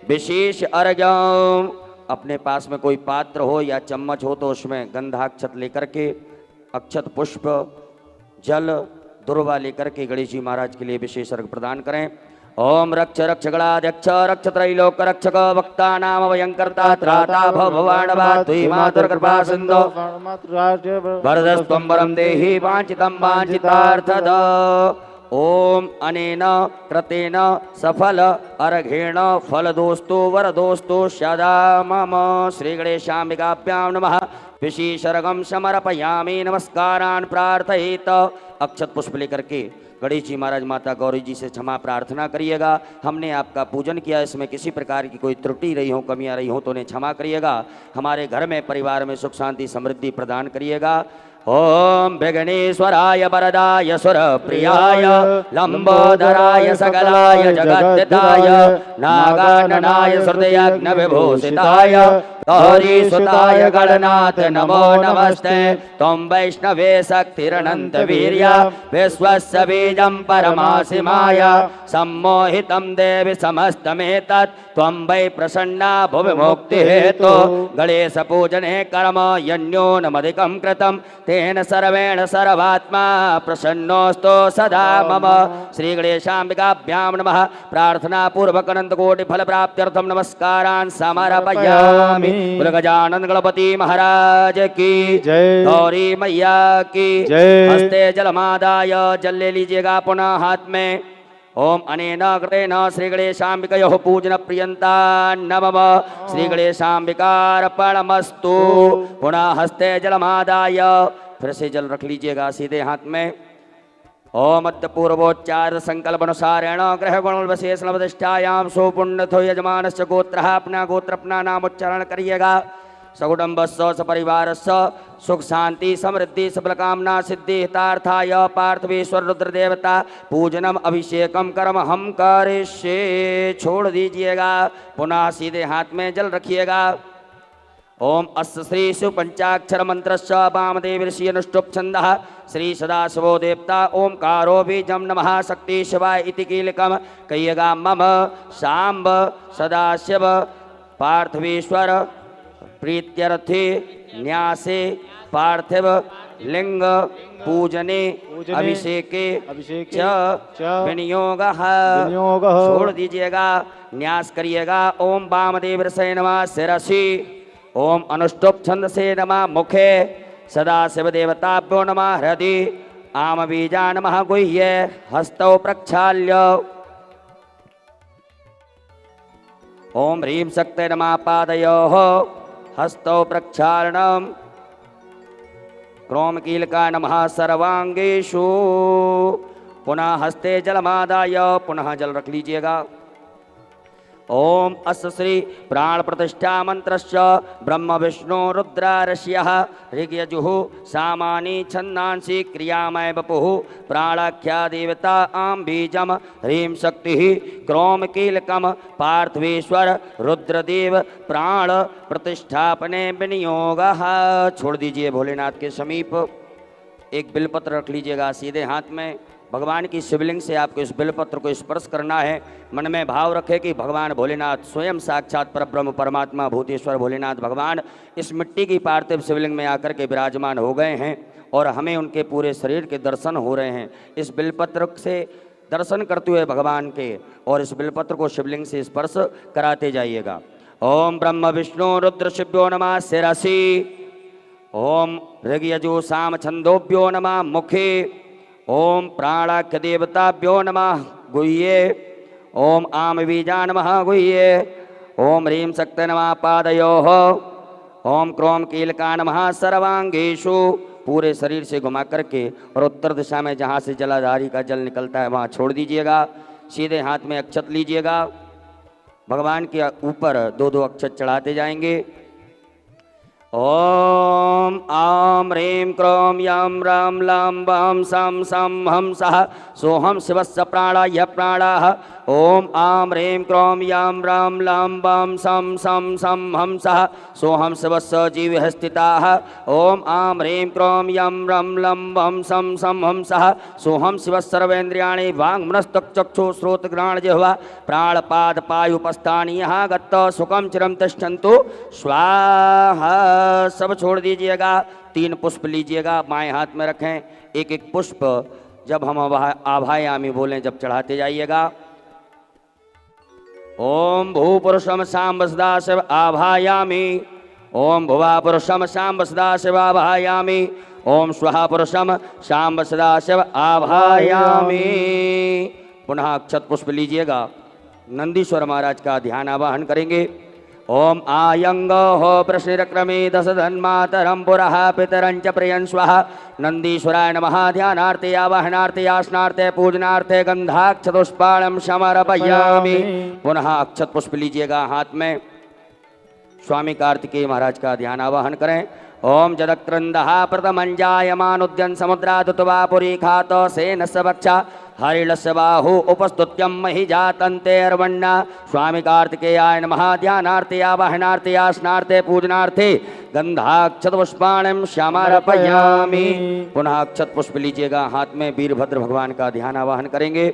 विशेष अर्घ्यम। अपने पास में कोई पात्र हो या चम्मच हो तो उसमें गंधाक्षत लेकर के अक्षत पुष्प जल दुर्वा लेकर के गणेश जी महाराज के लिए विशेष अर्घ प्रदान करें। ओम रक्ष रक्ष गणाध्यक्ष रक्ष त्रैलोक रक्षक वक्ता नाम भयंकर्ता त्राता भवानवा तुई मातुर कृपा सिंधु वरदस्त्वं वरं देहि वांछितं वांछितार्थद। ओम अनेन कृतेन सफल अर्घेण फलदोस्तु वरदोस्तु सदा मम। श्री गणेशाम्बिकाभ्यां नमः। विशेषर्घं समर्पयामि। नमस्कारान् प्रार्थयेत। अक्षत पुष्प लेकर के गणेश जी महाराज माता गौरी जी से क्षमा प्रार्थना करिएगा। हमने आपका पूजन किया, इसमें किसी प्रकार की कोई त्रुटि रही हो, कमियां रही हो तो उन्हें क्षमा करिएगा। हमारे घर में परिवार में सुख शांति समृद्धि प्रदान करिएगा। ओम विघ्नेश्वराय वरदाय सुरप्रियाय लंबोदराय सकलाय जगद्दिताय नागाननाय हृदयज्ञ विभूषिताय गौरी सुताय गणनाथ नमो नमस्ते। त्वं वैष्णवे शक्तिरनंत वीर्य विश्वस्य बीजं परमासिमाय सम्मोहितं देवि समस्तमेतत् त्वं वै प्रसन्ना भुवि मुक्ति हेतु। गणेश पूजने कर्म यन्योनमधिकं कृतं तेन सर्वेण सर्वात्मा प्रसन्नोऽस्तु सदा मम। श्री गणेशाम्बिकाभ्यां नमः। प्रार्थना पूर्वक अनंत कोटि फल प्राप्त्यर्थम नमस्कारान् समर्पयामि। गजानन गणपति महाराज की जय। गौरी मैया की जय। हस्ते जलमादाय जल ले लीजिएगा पुनः हाथ में। ओम अनेन कृतेन श्री गणेशाम्बिकयोः पूजन प्रियंता नमः। श्री गणेशाम्बिकार्पणमस्तु। पुनः हस्ते जलमादाय फिर से जल रख लीजिएगा सीधे हाथ में। ओम मध्य पूर्वोच्चार संकल्पनुसारेण ग्रह गुण विशेष नवदिष्ठायाम सुपुण्यथो यजमानस्य गोत्रः। अपना गोत्र अपना नाम उच्चारण करिएगा। सकुटुम्बस्य सपरिवारस्य सुख शांति समृद्धि सबल कामना सिद्धि हितार्थाय पार्थवेश्वर रुद्र देवता पूजनम अभिषेकम कर्म हम करिष्ये। छोड़ दीजिएगा। पुनः सीधे हाथ में जल रखिएगा। ओम अस्य श्री शिव पंचाक्षर मंत्रस्य वामदेव ऋषि अनुष्टुप छंदः। श्री सदाशिवो देवता ओंकारो बीजम नमः शक्ति शिवाय इति कीलकम कहिएगा। मम सांब सदाशिव पार्थवेश्वर प्रीत्यर्थे न्यासे पार्थिव लिंग पूजने अभिषेके च विनियोगः। छोड़ दीजिएगा। न्यास करिएगा। ओम वामदेव ऋषये नमः शिरसि। ओम अनुष्टुप छंद से नमः मुखे। सदाशिव देवताभ्यो नमः हृदि। आम बीजा नमः गुह्ये हस्तौ प्रक्षाल्य। ओम ह्रीं शक्ते नमः पादयोः हस्तौ प्रक्षालनम्। क्रोम कीलका नमः सर्वांगेषु। पुनः हस्ते जलमादाय पुनः जल रख लीजिएगा। ओम अस्य श्री प्राण प्रतिष्ठा मंत्रस्य ब्रह्म विष्णु रुद्र ऋषयः ऋग्यजुः सामानि छन्दांसि क्रियामय वपुः प्राणाख्या देवता आम बीजम ह्रीं शक्ति क्रोम कीलकम पार्थवेश्वर रुद्रदेव प्राण प्रतिष्ठापने विनियोगः। छोड़ दीजिए भोलेनाथ के समीप। एक बिलपत्र रख लीजिएगा सीधे हाथ में। भगवान की शिवलिंग से आपको इस बिलपत्र को स्पर्श करना है। मन में भाव रखे कि भगवान भोलेनाथ स्वयं साक्षात परब्रह्म परमात्मा भूतेश्वर भोलेनाथ भगवान इस मिट्टी की पार्थिव शिवलिंग में आकर के विराजमान हो गए हैं और हमें उनके पूरे शरीर के दर्शन हो रहे हैं। इस बिलपत्र से दर्शन करते हुए भगवान के और इस बिलपत्र को शिवलिंग से स्पर्श कराते जाइएगा। ओम ब्रह्म विष्णु रुद्र शिव्यो नमः शिरसि। ओम ऋग्यजु साम छंदोभ्यो नमः मुखे। ओम प्राणाख्य देवताभ्यो नमः गुह्ये। ओम आम बीजा नमः गुह्ये। ओम ह्रीं शक्ते नमः पादयोः। ओम क्रोम कीलका नमः सर्वांगेषु। पूरे शरीर से घुमा करके और उत्तर दिशा में जहाँ से जलाधारी का जल निकलता है वहाँ छोड़ दीजिएगा। सीधे हाथ में अक्षत लीजिएगा। भगवान के ऊपर दो दो अक्षत चढ़ाते जाएंगे। ओम आम ह्रीं क्रोम यम राम लाम वाम सम सम हम सः सोहम शिवस्य प्राणाय प्राणाः। ओम आम ह्रीं क्रोम यम राम लाम वाम सम सम सम हम सः सोहम शिवस्य जीवः स्थिताः। ओम आम ह्रीं क्रोम यम रम लम वम सम सम हम सः सोहम शिवस्य सर्वेन्द्रियाणि वाङ् मनस्तक्चक्षु श्रोत घ्राण जिह्वा प्राणपाद पायुपस्थानीयः गत्त सुखम चिरं तिष्ठन्तु स्वाहा। सब छोड़ दीजिएगा। 3 पुष्प लीजिएगा, बाएं हाथ में रखें। एक एक पुष्प जब हम आभायामी बोलें जब चढ़ाते जाइएगा। ओम भू पुरुषम सांब सदाशिव आभायामी, ओम भुवा पुरुषम सांब सदाशिव आभायामी, ओम स्वहा पुरुषम सांब सदाशिव आभायामी। पुनः अक्षत पुष्प लीजिएगा। नंदीश्वर महाराज का ध्यान आवाहन करेंगे। ओम आयंग हो प्रश्निरक्रमे दश धन्मातरम पुरः पितरंच प्रियं स्वाहा। नंदीश्वराय नमः। ध्यानार्थे आवाहनार्थे आसनार्थे पूजनार्थे गंधाक्षतुष्पाणं समर्पयामि। पुनः अक्षत पुष्प लीजिएगा हाथ में। स्वामी कार्तिकेय महाराज का ध्यान आवाहन करें। ओम जदक्रंदः प्रथमंजायमानुद्यन समुद्रादुतवा पुरी खातो सेन सबक्षा हरिणस्य बाहु उपस्तुत्यं महि जातन्तेर्वण्णा। स्वामी कार्तिकेयाय नमः। ध्यानार्थे आवाहनार्थे आसनार्थे पूजनार्थे गंधाक्षतपुष्पाणं समर्पयामि। पुनः अक्षत पुष्प लीजिएगा हाथ में। वीरभद्र भगवान का ध्यान आवाहन करेंगे।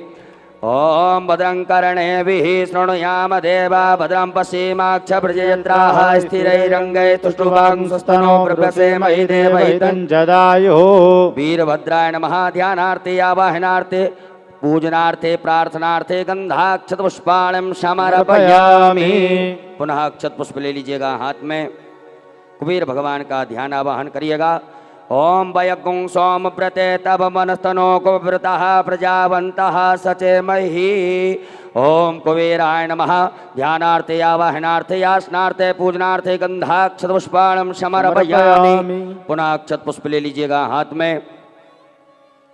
ओम भद्रं कर्णेभिः शृणुयाम देवा भद्रं पश्येमाक्षभृजयन्त्राः स्थिरैरङ्गैः तुष्टुवांसस्तनो प्रभसेमहि देवहितं जदायुः। वीरभद्राय नमः। ध्यानार्थे आवाहनार्थे पूजनार्थे प्रार्थनार्थे गंधाक्षतपुष्पाणं समर्पयामि। पुनः अक्षत पुष्प ले लीजिएगा हाथ में। कुबेर भगवान का ध्यान आवाहन करिएगा। ओम वयगुं सोमव्रते तब मनस्तनो कुव्रतः प्रजावन्तः सचेमहि। ओम कुबेराय नमः। ध्यानार्थे आवाहनार्थे आसनार्थे पूजनार्थे गंधाक्षतपुष्पाणं समर्पयामि। पुनः अक्षत पुष्प ले लीजिएगा हाथ में।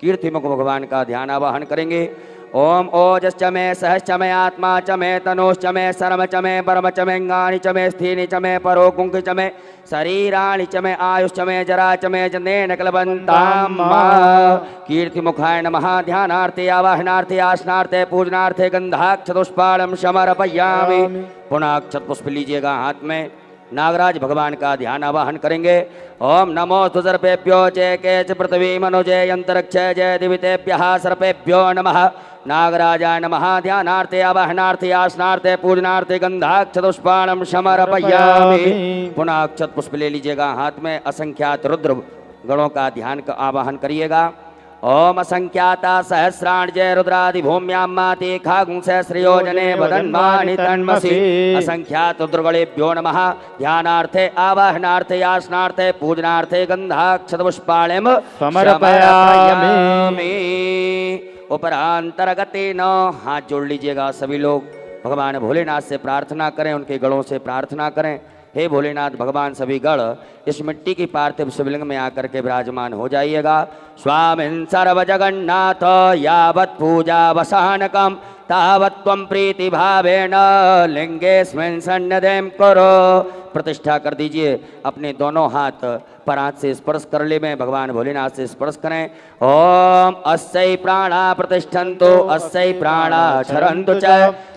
कीर्तिमुख भगवान का ध्यान आवाहन करेंगे। ओम ओजश्च मे सहश्च मे आत्मा च मे तनोश्च मे शर्म च मे परम च मे गानि च मे स्थीनि च मे परो कुंकि च मे शरीराणि च मे आयुश्च मे जरा च मे जनेन कलबन्तां मा। कीर्तिमुखाय नमः। ध्यानार्थे आवाहनार्थे आसनार्थे पूजनार्थे गंधाक्षतपुष्पाणं समर्पयामि। पुनः अक्षत पुष्प लीजिएगा हाथ में। नागराज भगवान का ध्यान आवाहन करेंगे। ओम नमो सर्पेभ्यो जय केच पृथ्वी मनोजय अंतरिक्ष जय दिवितेभ्यः सर्पेभ्यो नमः। नागराजाय नमः। ध्यानार्थे आवाहनार्थे आसनार्थे पूजनार्थे गंधाक्षतपुष्पाणं समर्पयामि। पुनः अक्षत पुष्प ले लीजिएगा हाथ में। असंख्यात रुद्र गणों का ध्यान का आवाहन करिएगा। ओम असंख्याता सहस्राण जय रुद्रादि भूम्यां माति खागुं सहस्रयोजने वदन्मानि तन्मसि। असंख्यात रुद्रगणेभ्यो नमः। ध्यानार्थे आवाहनार्थे आसनार्थे पूजनार्थे गंधाक्षतपुष्पाणं समर्पयामि। उपरांतरगते न हाथ जोड़ लीजिएगा सभी लोग। भगवान भोलेनाथ से प्रार्थना करें, उनके गणों से प्रार्थना करें। हे भोलेनाथ भगवान सभी गण इस मिट्टी की पार्थिव शिवलिंग में आकर के विराजमान हो जाइएगा। स्वामिन् सर्व जगन्नाथ यावत् पूजा वसानकम तावत् त्वं प्रीति भावेन लिंगेस्मिन् सन्निधिं कुरु। प्रतिष्ठा कर दीजिए। अपने दोनों हाथ पर हाथ से स्पर्श कर ले में भगवान भोलेनाथ से स्पर्श करें। ओम अस्यै प्राणा प्रतिष्ठन्तु अस्यै प्राणा क्षरन्तु च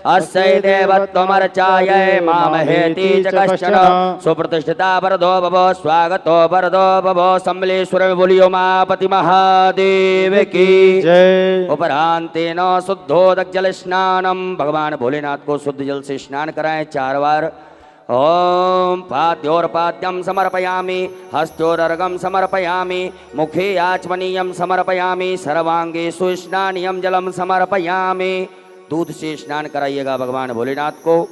अस्यै देवत्वमर्चायै मामहेति च कश्चन। सुप्रतिष्ठिता वरदो भव स्वागतो वरदो भव। सम्बलेश्वर बोलियो उमापति महादेव की जय। उपरांतेन शुद्धोदक जल स्नानम। भगवान भोलेनाथ को शुद्ध जल से स्नान कराएं 4 बार। ओम पाद्योर्पाद्यं समर्पयामि हस्तोरर्घं समर्पयामि मुखे आचमनीयं समर्पयामि सर्वांगे सुस्नानीयं जलम समर्पयामि। दूध से स्नान कराइएगा भगवान भोलेनाथ को।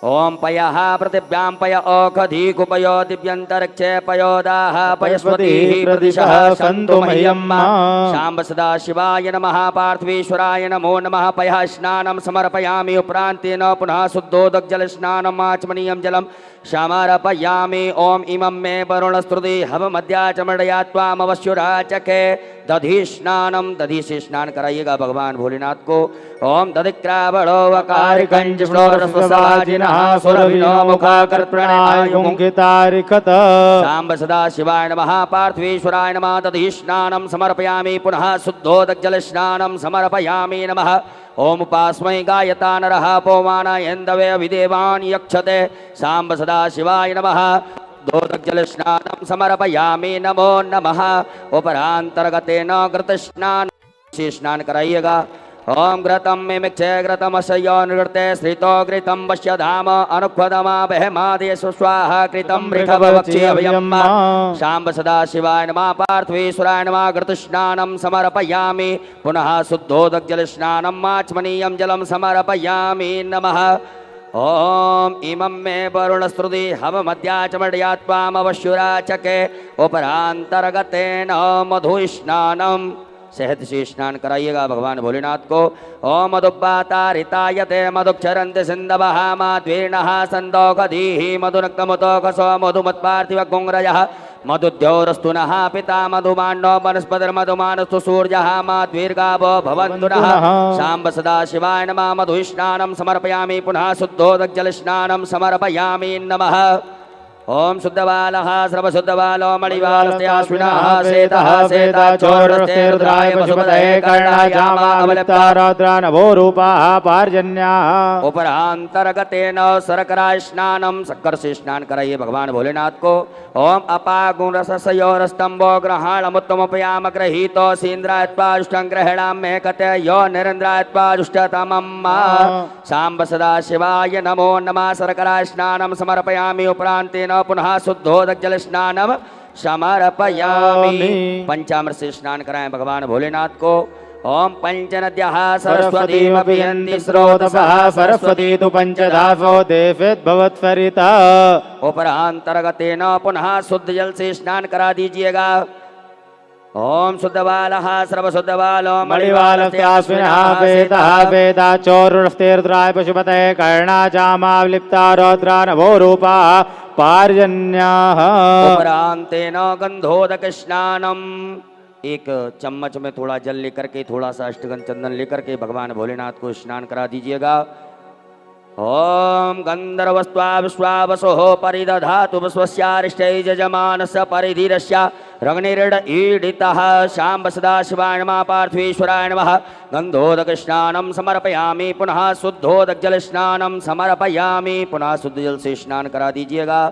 ओम पयः पृथिव्यां पय औषधीकुपयो दिव्यन्तरिक्षे पयोदाः पयस्वतीः प्रदिशः सन्तु मह्यम्। शाम्ब सदा शिवाय नमः। पार्थिवेश्वराय नमो नमः। पयः स्नानं समर्पयामि। उपरान्तेन पुनः शुद्धोदक जल स्नानम् आचमनीयं जलं समर्पयामि। ओम इमं मे वरुणस्तुति हवमध्याचमडया त्वामवश्युराचके। दधि स्नानम। दधि से स्नान कराइएगा भगवान भोलेनाथ को। ओम दधिक्रावणो वकारिकञ्च श्लोरस्वसाजिनः सुरभिनो मुखाकर्प्रणायुङ्कितारिकत। शाम्ब सदा शिवाय नमः। पार्थिवेश्वराय नमः। दधि स्नानं समर्पयामि। पुनः शुद्धोदक जल स्नानं समर्पयामि। नमः ओम उपास्मै गायता नरः पौमानयन्दवे अभिदेवान् यक्षते। शाम्ब सदा शिवाय नमः। दोदक जल स्नानं समर्पयामि। नमो नमः। उपरांतर्गतेन घृत स्नान से स्नान कराइएगा। ओम घृतं मिमिक्षे घृतमशयो नृते श्रितो घृतं वश्य धाम अनुक्वदमा बहमादे स्वाहा कृतं मृगभवक्षे अभयम् शाम्ब सदा शिवाय नमः पार्थवेश्वराय नमः घृतस्नानं समर्पयामि पुनः शुद्धोदकजलस्नानम् आचमनीयं जलं समर्पयामि नमः ओम इमं मे वरुणस्तुति हवमध्याचमड्यात्वामवश्युराचके उपरांतर्गतेन मधुस्नानम् शहद से स्नान कराइएगा भगवान भोलेनाथ को। ओम मधुपातारितायते मधुक्षरन्ति सिन्धवः माध्वीर्णः सन्दोकधीः मधुनक्तमुतोकसो मधुमत्पार्थिव गुङ्रयः मधुद्योरस्तु नः पिता मधुमाण्डो वनस्पतिर्मधुमानस्तु सूर्यः माध्वीर्गावो भवन्तु नः। शाम्ब सदा शिवाय नमः मधुस्नानं समर्पयामि पुनः शुद्धोदकजलस्नानं समर्पयामि नमः। ओम शुद्धबालः सर्वशुद्धबालो मणिबालस्याश्विनः शेतः शेताचोरस्ते रुद्राय पशुपतये कर्णायामावलिप्ता नभो रूपाः पार्जन्याः उपरांतर्गतेन शर्करा स्नानम शक्कर से स्नान कराइए भगवान भोलेनाथ को। ओम अपागुणरसयोरस्तंभो ग्रहणमुत्तमोपयाम गृहीतो सीन्द्रायत्वाजुष्टं ग्रहणाम मे कते यो निरेन्द्रायत्वाजुष्टतमम् शाम्ब सदा शिवाय नमो नमः। शर्करा स्नानम समर्पयामि उपरांतेन पुनः शुद्धोदकजल स्नानम समर्पयामि। पंचामृत से स्नान कराएं भगवान भोलेनाथ को। ओम पंचनद्यः सरस्वतीमपि यन्ति स्रोतसः सरस्वती तु पंचधासो देवेद्भवत्सरिता उपरांतर्गतेन पुनः शुद्ध जल से स्नान करा दीजिएगा। ओम शुद्धबालः सर्वशुद्धबालो मणिबालस्याश्विनः वेदः वेदाचोरुष्टेर्द्राय पशुपतये कर्णाचामावलिप्ता रौद्रा नभो रूपाः पार्जन्याः उपरांतेन गंधोदक स्नानम। एक चम्मच में थोड़ा जल लेकर के थोड़ा सा अष्टगंध चंदन लेकर के भगवान भोलेनाथ को स्नान करा दीजिएगा। ओम गंधर्वस्त्वा विश्वावसोः परिदधातु स्वस्यारिष्टै यजमानस्य परिधीरस्य रग्निर्ड ईडितः शाम्ब सदा शिवाय नमः पार्थवेश्वराय नमः। गंधोदक स्नानं समर्पयामि पुनः शुद्धोदकजल स्नानं समर्पयामि पुनः शुद्ध जल से स्नान करा दीजिएगा।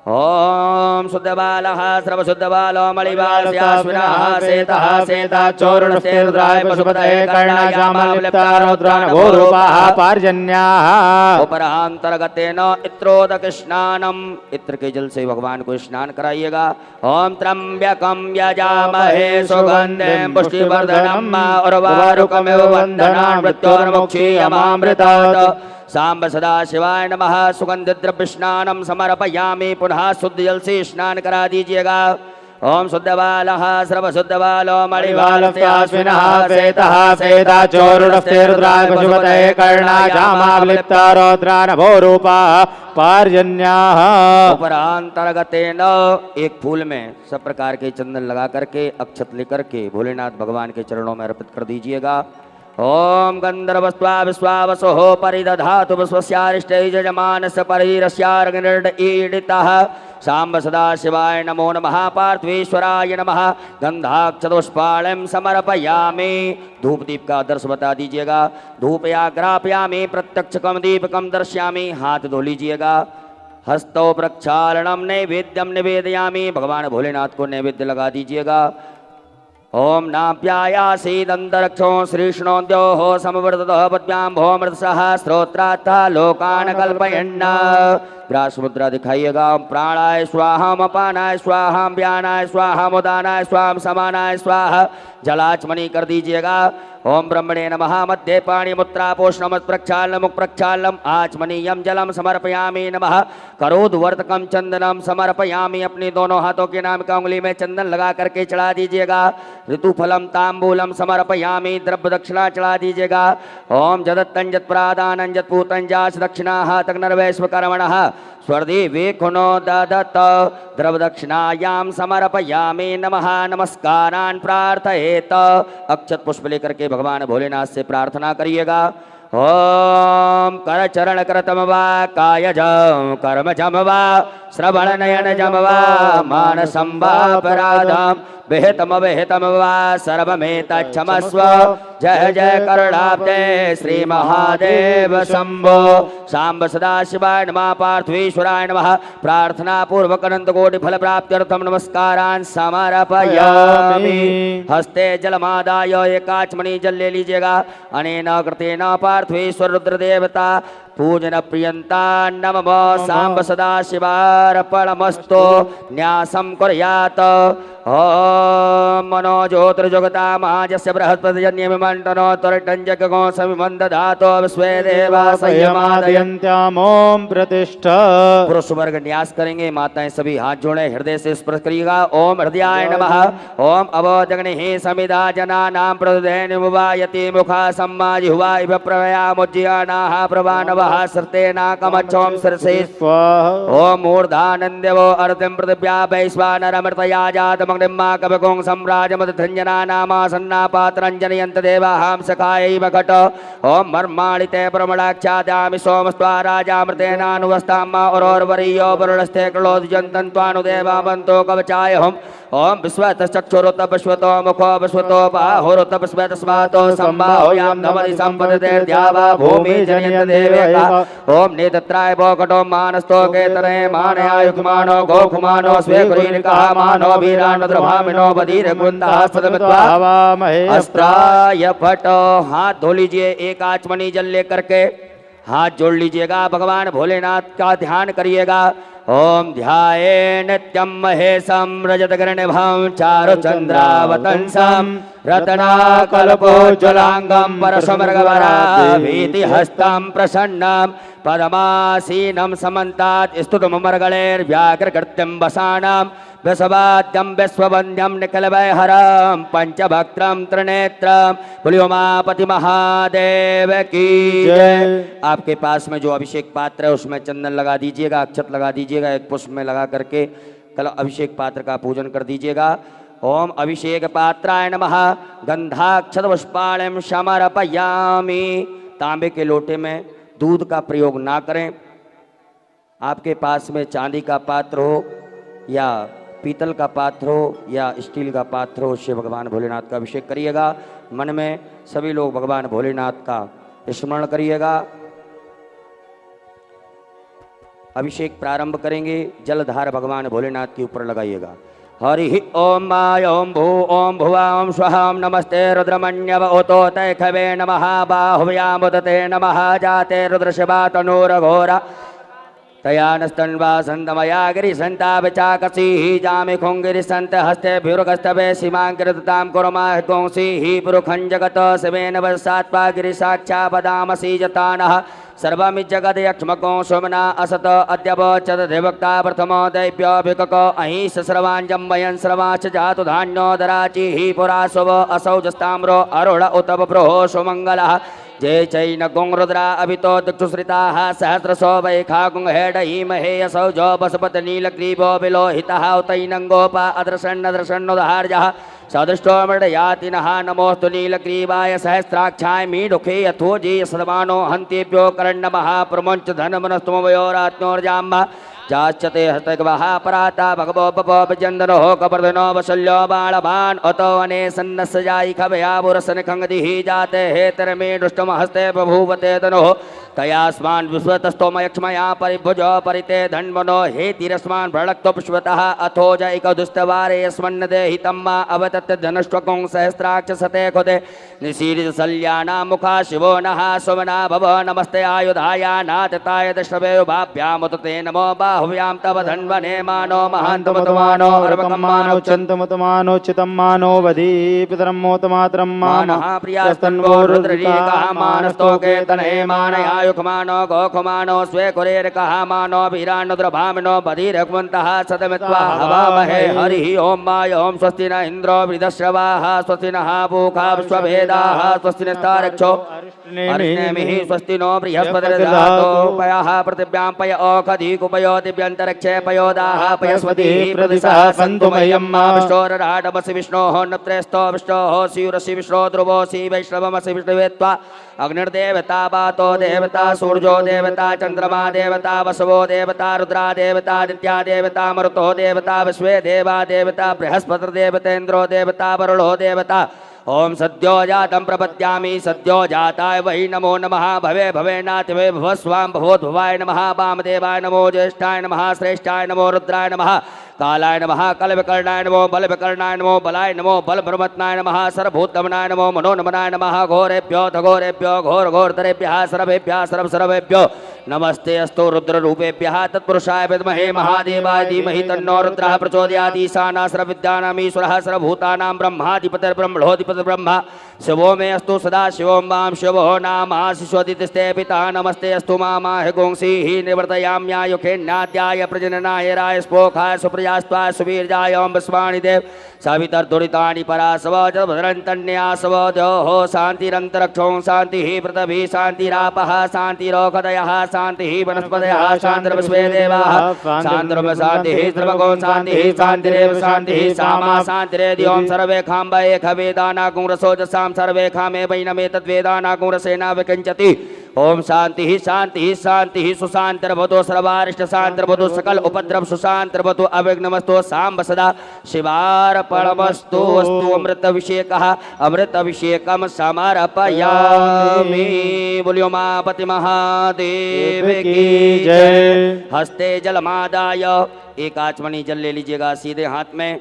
ओम शुद्धबालः सर्वशुद्धबालो मणिबालस्याश्विनः शेतः शेताचोरुष्टेर्द्राय पशुपतये कर्णाचामावलिप्ता रौद्रा नभो रूपाः पार्जन्याः उपरांतर्गतेन इत्रोदक स्नानम। इत्र के जल से भगवान को स्नान कराइएगा। ओम त्र्यंबकं यजामहे सुगंधिं पुष्टिवर्धनम् उर्वारुकमिव बन्धनान् मृत्योर्मुक्षीयमामृतात् शाम्ब सदा शिवाय नमः। सुगंधित द्रव्य स्नानम समर्पयामि पुनः शुद्ध जल से स्नान करा दीजिएगा। ओम शुद्धबालः सर्वशुद्धबालो मणिबालस्याश्विनः वेदः वेदाचोरुष्टेर्द्राय पशुपतये कर्णाचामावलिप्ता रौद्रा नभो रूपाः पार्जन्याः उपरांतर्गतेन एक फूल में सब प्रकार के चंदन लगा करके अक्षत लेकर के भोलेनाथ भगवान के चरणों में अर्पित कर दीजिएगा। ओम गंधर्वस्त्वा विश्वावसोः परिदधातु स्वस्यारिष्टै यजमानस्य परिरस्यार्ग्निर्ड ईडितः शाम्ब सदा शिवाय नमो नमः पार्थवेश्वराय नमः। गंधाक्षतोष्पाणं समर्पयामि। धूप दीप का आदर्श बता दीजिएगा। धूपयाग्रापयामि प्रत्यक्षकम दीपकम दर्शयामि। हाथ धो लीजिएगा। हस्तौ प्रक्षालनम नैवेद्यम निवेदयामि। भगवान भोलेनाथ को नैवेद्य लगा दीजिएगा। ओम नाप्यायासीदन्तरक्षो श्रीष्णोद्योः समवर्ततः पद्भ्यां भौमृतसः स्त्रोत्रात्था लोकान् कल्पयन्। ग्रास मुद्रा दिखाइएगा। प्राणाय स्वाहा अपानाय स्वाहा व्यानाय स्वाहा उदानाय स्वाहा समानाय स्वाहा जलाचमनी कर दीजिएगा। ओम ब्रह्मणे नमः। मध्य पाणी मुद्रा पोषणम प्रक्षालनम मुख प्रक्षालनम आचमनीयम जलम समर्पयामि नमः। करोद्वर्तकम चंदनम समर्पयामि। अपने दोनों हाथों के नाम का उंगली में चंदन लगा करके चढ़ा दीजिएगा। ऋतुफलम तांबूलम समर्पयामि। द्रव्य दक्षिणा चढ़ा दीजिएगा। ओम जदत्तं जत्प्रादानं जत्पूतं जास दक्षिणाः तग्नर्वैश्वकर्मणः स्वर्देवे खुनो ददत। द्रव्य दक्षिणायां समर्पयामि नमः। नमस्कारान् प्रार्थयेत। अक्षत पुष्प लेकर के भगवान भोलेनाथ से प्रार्थना करिएगा। ओम कर चरण करतम वा कायजम कर्मजम वा श्रवण नयन जम वा मानसं वा अपराधम विहितम विहितम वा सर्वमेतच्छमस्व जय जय करुणाब्दे श्री महादेव शंभो सांब सदाशिवाय नमः पार्थेश्वराय नमः प्रार्थना पूर्वक अनंत कोटि फल प्राप्त्यर्थम नमस्कारान् समर्पयामि हस्ते जलमादाय एकाचमणि जल ले लीजिएगा अनेन कृतेन पार्थेश्वर रुद्र देवता पूजन प्रियंता नमः सांब सदाशिवार्पणमस्तु न्यासं कुर्यात् ओम मनो ज्योतिर्जगता महाजस्य बृहस्पतिजन्यमिमण्डनो तुरटञ्जगो समिमन्दधातो विश्वे देवा संयमादयन्त्यामोम प्रतिष्ठ पुरुष वर्ग न्यास करेंगे माताएं सभी हाथ जोड़े हृदय से स्पर्श करिएगा ओम हृदयाय नमः ओम अवोजगणिः समिधा जनानां प्रदुदेनुवायति मुखा सम्माजिह्वा इव प्रवयामुज्जयानाः प्रवानवः सर्तेनाकमच्छोम सरसे ओम मूर्धानन्द्यवो अर्धं पृथिव्या वैश्वानरमृतया जातमग्निम्मा कवकों सम्राजमदधन्यनानामासन्नापात्रञ्जनयन्त देवाहां सखायैव घट ओम मर्माणि ते प्रमलाक्षाद्यामि सोमस्त्वा राजामृतेनानुवस्ताम्मा औरोर्वरीयो वरुणस्ते क्लोदजन्तन्त्वानुदेवावन्तो कवचाय हम ओम विश्वतश्चक्षुरुतपश्वतो मुखो विश्वतो बाहुरुतपश्वतस्मातो सम्बाहुयां नमति सम्पदते द्यावा भूमि जनयन्त देवेका ओम नेतत्राय बोकटो मानस्तो केतने मानयायुक्मानो गोकुमानो स्वे कुरीनिकः मानो वीरानुद्रभामिनो बधीर कुन्दास्पदमित्वा अस्त्राय फट हाथ धो लीजिए एक आचमनी जल लेकर के हाथ जोड़ लीजिएगा भगवान भोलेनाथ का ध्यान करिएगा ओम ध्याये नित्यं महेशं रजतगर्णिभं चारुचन्द्रावतंसं रत्नाकल्पोज्ज्वलांगं परशुमृगवराभीतिहस्तं प्रसन्नं पद्मासीनं समन्तात् स्तुतुममर्गणैर्व्याघ्रकृत्यं वसानां वसवाद्यं विश्ववन्द्यं निखिलवैहरं पंचभक्त्रं त्रिनेत्रं पुलियोमापति महादेव की जय। आपके पास में जो अभिषेक पात्र है उसमें चंदन लगा दीजिएगा अक्षत लगा दीजिएगा एक पुष्प में लगा करके कल अभिषेक पात्र का पूजन कर दीजिएगा ओम अभिषेक पात्राय नमः गंधाक्षत पुष्पाणिं समर्पयामि। तांबे के लोटे में दूध का प्रयोग ना करें। आपके पास में चांदी का पात्र हो या पीतल का पात्र हो या स्टील का पात्र हो उससे भगवान भोलेनाथ का अभिषेक करिएगा। मन में सभी लोग भगवान भोलेनाथ का स्मरण करिएगा। अभिषेक प्रारंभ करेंगे। जलधार भगवान भोलेनाथ के ऊपर लगाइएगा। हरि ओम माय ओम भू ओम भुवा ओम स्वः ओम नमस्ते रुद्रमण्यव ओतो तैखवे नमः बाहुव्यामुदते नमः जाते रुद्रशिवा तनूरघोरा तयानस्तन्वा सन्तमया गिरिसन्तापचाकसीः जामि खुङ्गिरिसन्त हस्तेभिरुगस्तवे सीमाङ्कृतां कुर्माहितोंसीः पुरुखं जगत शिवेन वसात्वा गिरिसाक्षापदामसि जतानः सर्वमि जगद्यक्ष्मको सुमना असत अद्यव चतुर्विभक्ता प्रथमो दैव्योऽभिकक अहिंस सर्वाञ्जं वयं सर्वांश जातु धान्यो दराचिः पुराशुभ असौ जस्ताम्रो अरुण उत प्रोहो सुमङ्गलः जय चैन गुंरुद्रा अभितो दिक्षुश्रिताः सहस्रशो वैखा गुंहेडही महे असौ जो बसपत नीलग्रीवो विलोहितः उतैनङ्गोपा अदृशन्नदृशन्नुदार्यः सदृष्टो मृडयातिनः नमोऽस्तु नीलग्रीवाय सहस्राक्षाय मीढुखे यथो जी सदमानो हन्तेभ्यो करण्डमः प्रमुञ्च धनमनस्तुमवयोरात्म्योर्जाम्ब जाच्यते हस्तगवः पराता भगवो पपो विजन्दनो कपर्दनो वशल्यो बाणवान् अतो अने सन्नस्सजायि खभयापुरसन खङ्गदिः जाते हेतरमे दुष्टम हस्ते बभूवते तनोः तयास्मान् विश्वतस्तोमयक्ष्मया परिभुजो परिते धन्मनो हेतिरस्मान् भ्रणक्तो पुष्पतः अथो जैकदुस्तवारे यस्मन्न देहितं मा अवतत् धनुष्वकुं सहस्राक्ष सते खुदे निशीलितसल्यानां मुखा शिवो नः सुमना भव नमस्ते आयुधाया नातताय दशवे भाभ्यामुतते नमो बाहुव्यां तव धन्वने मानो महान्तमुतमानो अर्वकम्मानो चन्तमुतमानोचितं मानो वधीपितरं मोतमातरं मानः प्रियास्तन्वो रुद्ररीकः मानस्तोके तनहे मानयायुखमानो गोखमानो स्वे कुरेरकः मानो वीरान्नुद्रभामिनो बधिरकुन्तः सतमित्वा हवामहे हरिः ओं माय ओं स्वस्ति न इन्द्रो वृधश्रवाः स्वस्ति नः पूषा विश्ववेदाः स्वस्ति नस्तारक्षो अरिष्णेमिः स्वस्ति नो बृहस्पतिर्दधातु पयः पृथिव्यां पय ओखधीकुपयो दिव्यन्तरिक्षे पयोदाः पयस्वतिः प्रदिशः सन्तु मह्यं मा विष्णोरराडमसि विष्णोः नत्रेस्थो विष्णोः स्यूरसि विष्णो ध्रुवोऽसि वैष्णवमसि विष्णुवे त्वा अग्निर्देवता वातो देवता देवता सूर्यो देवता चंद्रमा देवता वसवो देवता रुद्रा देवता आदित्या देवता मरुतो देवता विश्वे देवा देवता बृहस्पति देवतेन्द्रो देवता वरुणो देवता ओम सद्यो जातं प्रपद्यामि सद्यो जाताय वै नमो नमः भवे भवेनातिवे भवस्वां भवोद्भवाय नमः वामदेवाय नमो ज्येष्ठाय नमः श्रेष्ठाय नमो रुद्राय नमः कालाय नमः कलविकर्णाय नमो बलविकर्णाय नमो बलाय नमो बलब्रह्मत्नाय नमः सर्वभूतमनाय नमो मनोनमनाय नमः घोरेभ्यो घोरेभ्यो घोर घोरतरेभ्यः सर्वेभ्यः सर्वसर्वेभ्यो नमस्ते अस्तु रुद्ररूपेभ्यः तत्पुरुषाय विद्महे महादेवाय धीमहि तन्नो रुद्रः प्रचोदयात् ईशानः सर्वविद्यानामीश्वरः सर्वभूतानां ब्रह्माधिपतिर्ब्रह्मणोऽधिपतिर्ब्रह्म शिवो मे अस्तु सदा शिवों वां शिवो नाम शिशोदितस्ते पिता नमस्ते अस्तु मामाहि गुंसीः निवर्तयाम्यायुखेन्नाद्याय प्रजननाय राय स्पोखाय सुप्रजास्त्वाय सुवीर्याय ओं विश्वाणि देव सावितर्दुरितानि परासव जलभद्रन्तन्यासव द्योः शान्तिरन्तरिक्षों शान्तिः पृथिवी शान्तिरापः शान्तिरोखदयः शान्तिः वनस्पतयः शान्तिर्विश्वे देवाः शान्तिर्ब्रह्म शान्तिः सर्वगो शान्तिः शान्तिरेव शान्तिः सामा शान्तिरेद्यों सर्वे खाम्बये खवेदानाकुंरसोजसां सर्वे खामे वैनमेतद्वेदानाकुंरसेना विकिञ्चति ओम शांति शांति शांति सुशांतिर्भवतु सर्वारिष्ट शांतिर्भवतु सकल उपद्रव सुशांतिर्भवतु अविघ्नमस्तु सांब सदा शिवार्पणमस्तु अस्तु अमृतभिषेकः अमृतभिषेकं समर्पयामि। बोलियो उमापति महादेव की जय। हस्ते जलमादाय एक आचमनी जल ले लीजिएगा सीधे हाथ में।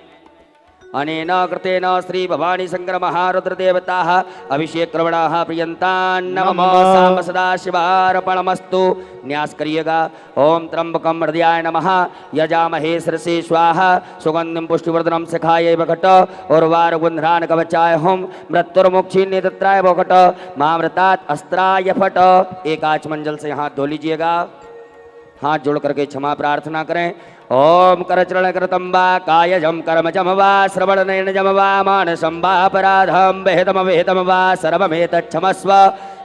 अनेन कृतेन श्री भवानी शंकर महारुद्र देवताः अभिषेक क्रमणाः प्रियन्तां नमः सांब सदा शिवार्पणमस्तु। न्यास करिएगा। ओम त्र्यंबकं हृदयाय नमः यजामहे शिरसि स्वाहा सुगंधिं पुष्टिवर्धनं शिखायै वकट उर्वारुगुन्ध्रान् कवचाय हुं मृत्युर्मुक्षीन्नितत्राय वकट मामृतात् अस्त्राय फट। एक आचमन से हाथ धो लीजिएगा। हाथ जोड़ करके क्षमा प्रार्थना करें। ओम करचरण कृतं वा कायजं कर्मजं वा श्रवणनयनजं वा मानसं वा अपराधं विहितं विहितं वा सर्वमेतच्छमस्व।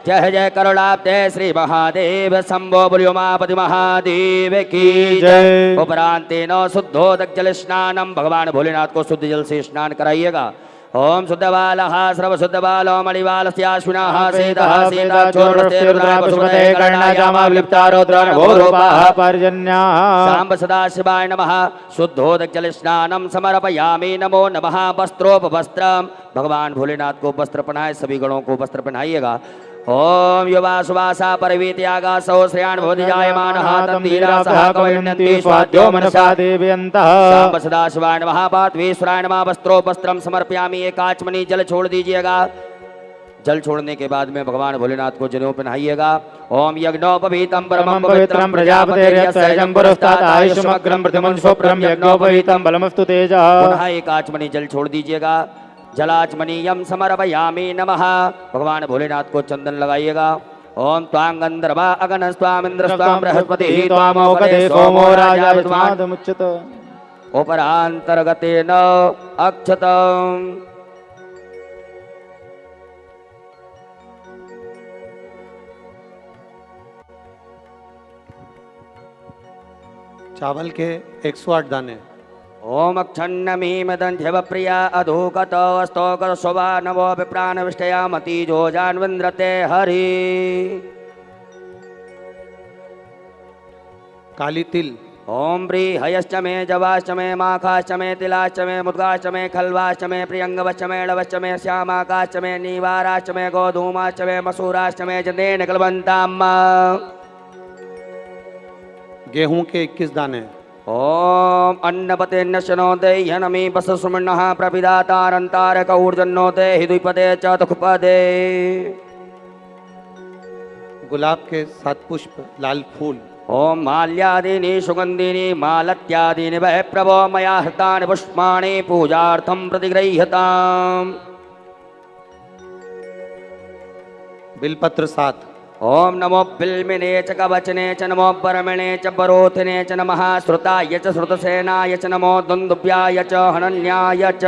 जय जय करुणाब्धे श्री महादेव शंभो। बोलियो उमापति महादेव की जय। उपरांतेन शुद्धोदक जल स्नानम भगवान भोलेनाथ को शुद्ध जल से स्नान कराइएगा। ओम शुद्धबालः सर्वशुद्धबालो मणिबालस्याश्विनः सीतः सीताक्षोरुणस्तेरुद्रापशुपते कर्णाजामाविलिप्तारोद्रानभोरूपाः पर्जन्याः। सांब सदाशिवाय नमः। शुद्धोदक जल स्नानम समर्पयामि। नमो नमः। वस्त्रोपवस्त्रम भगवान भोलेनाथ को वस्त्र पहनाए। सभी गणों को वस्त्र पहनाइएगा। ओम युवा सुवासा परवीत्यागासो श्रेयान् भवति जायमानः तन्धीरासः कवयन्ति स्वाद्यो मनसा देवयन्तः। सांब सदाशिवाय नमः। पार्थवीश्वराय नमः। वस्त्रोपस्त्रम समर्पयामि। एक आचमनी जल छोड़ दीजिएगा। जल छोड़ने के बाद में भगवान भोलेनाथ को जनेऊ पहनाइएगा। ओम यज्ञोपवीतं परमं पवित्रं प्रजापतिर्यत्सहजं पुरस्तात् आयुष्मग्रं प्रतिमं शुभ्रं यज्ञोपवीतं बलमस्तु तेजः। पुनः एक आचमनी जल छोड़ दीजिएगा। जलाचमनीयं समर्पयामि नमः। भगवान भोलेनाथ को चंदन लगाइएगा। ओम त्वां गंधर्वा अगनस्त्वामिन्द्रस्त्वां बृहस्पतिः त्वामोकदे सोमो राजा विद्वान् उपरान्तर्गतेन अक्षतम्। चावल के 108 दाने। ओम अक्षन्नमीमदन्ध्यवप्रिया अधोकत स्तोकर शोभा नवो विप्राणविष्टयामती जो जानविन्द्रते हरि। काली तिल। ओम व्रीहयश्च मे जवाश्च मे माखाश्च मे तिलाश्च मे मुद्गाश्च मे खल्वाश्च मे प्रियंगवश्च मे ळवश्च मे श्यामाकाश्च मे नीवाराश्च मे गोधूमाश्च मे मसूराश्च मे जनेन कलवन्ताम्। गेहूं के 21 दाने। ओम अन्नपते नशनोदे यनमी बससुमन्नः प्रपिदातारन्तारक ऊर्जन्नोदे हिद्विपदे च दुःखपदे। गुलाब के 7 पुष्प लाल फूल। ओम माल्यादीनि सुगंधीनि मालत्यादीनि वै प्रभो मया हृतानि पुष्पाणि पूजार्थं प्रतिगृह्यताम्। बिलपत्र 7। ओम नमो बिल्मिने च कवचने च नमो परमणे च परोथिने च नमः श्रुताय च श्रुतसेनाय च नमो दुन्दुभ्याय च हनन्याय च।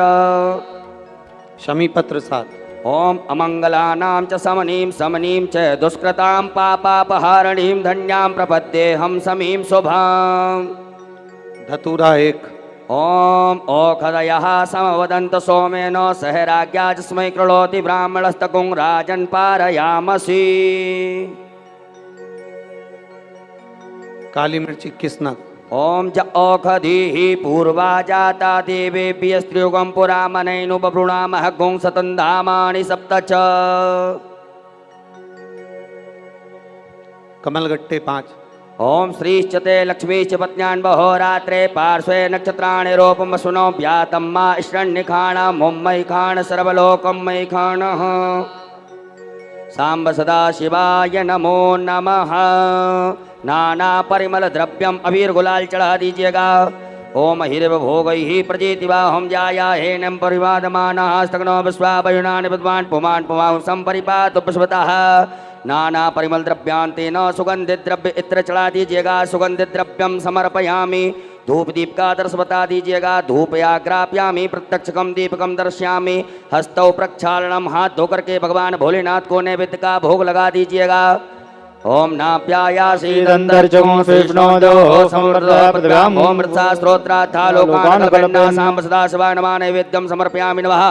शमीपत्र 7। ओम अमंगलानां च समनीं समनीं च दुष्कृतां पापापहारणीं धन्यां प्रपद्येऽहं समीं शुभाम्। धतूरा 1। ओम ओखदयः समवदन्त सोमेन सह राज्ञा तस्मै कृणोति ब्राह्मणस्तकुं राजन् पारयामसि। काली मिर्च 21 नग। ओम ज औषधीः पूर्वा जाता देवेभ्यः स्त्रियुगं पुरामनैनु बभ्रूणामः गुं सतन्धामानि सप्त च। कमलगट्टे 5। ओम श्रीश्चते लक्ष्मीश्च पत्न्यान् बहोरात्रे पार्श्वे नक्षत्राणि रूपं सुनो व्यातं मा ईश्वरनिखाणं मुम्मयि खाण सर्वलोकं मयि खाणः। सांब सदा शिवाय नमो नमः। नाना परिमल द्रव्यम अबीर गुलाल चढ़ा दीजिएगा। ओम हिरव भोगैः प्रजेतिवाहं जायाहेनं परिवादमानः विश्वावयुनानि विद्वान् पुमान् पुमां संपरिपात पुष्पतः। नाना परिमल द्रव्यांतेन सुगंधित द्रव्य इत्र चढ़ा दीजिएगा। सुगंधित द्रव्यम समर्पयामि। धूप दीप का दर्श बता दीजिएगा। धूपयाग्राप्यामि प्रत्यक्षकम दीपकम दर्शयामि। हस्तौ प्रक्षालनम हाथ धोकर के भगवान भोलेनाथ को नैवेद्य का भोग लगा दीजिएगा। ओम नाप्यायासीदंतर्जगो विष्णोदो समृद्धप्रतिभ्याम् ओम मृत्सा स्तोत्राथा लोकानकलपन्ना सांब सदा शिवाय नमः नैवेद्यम समर्पयामि नमः।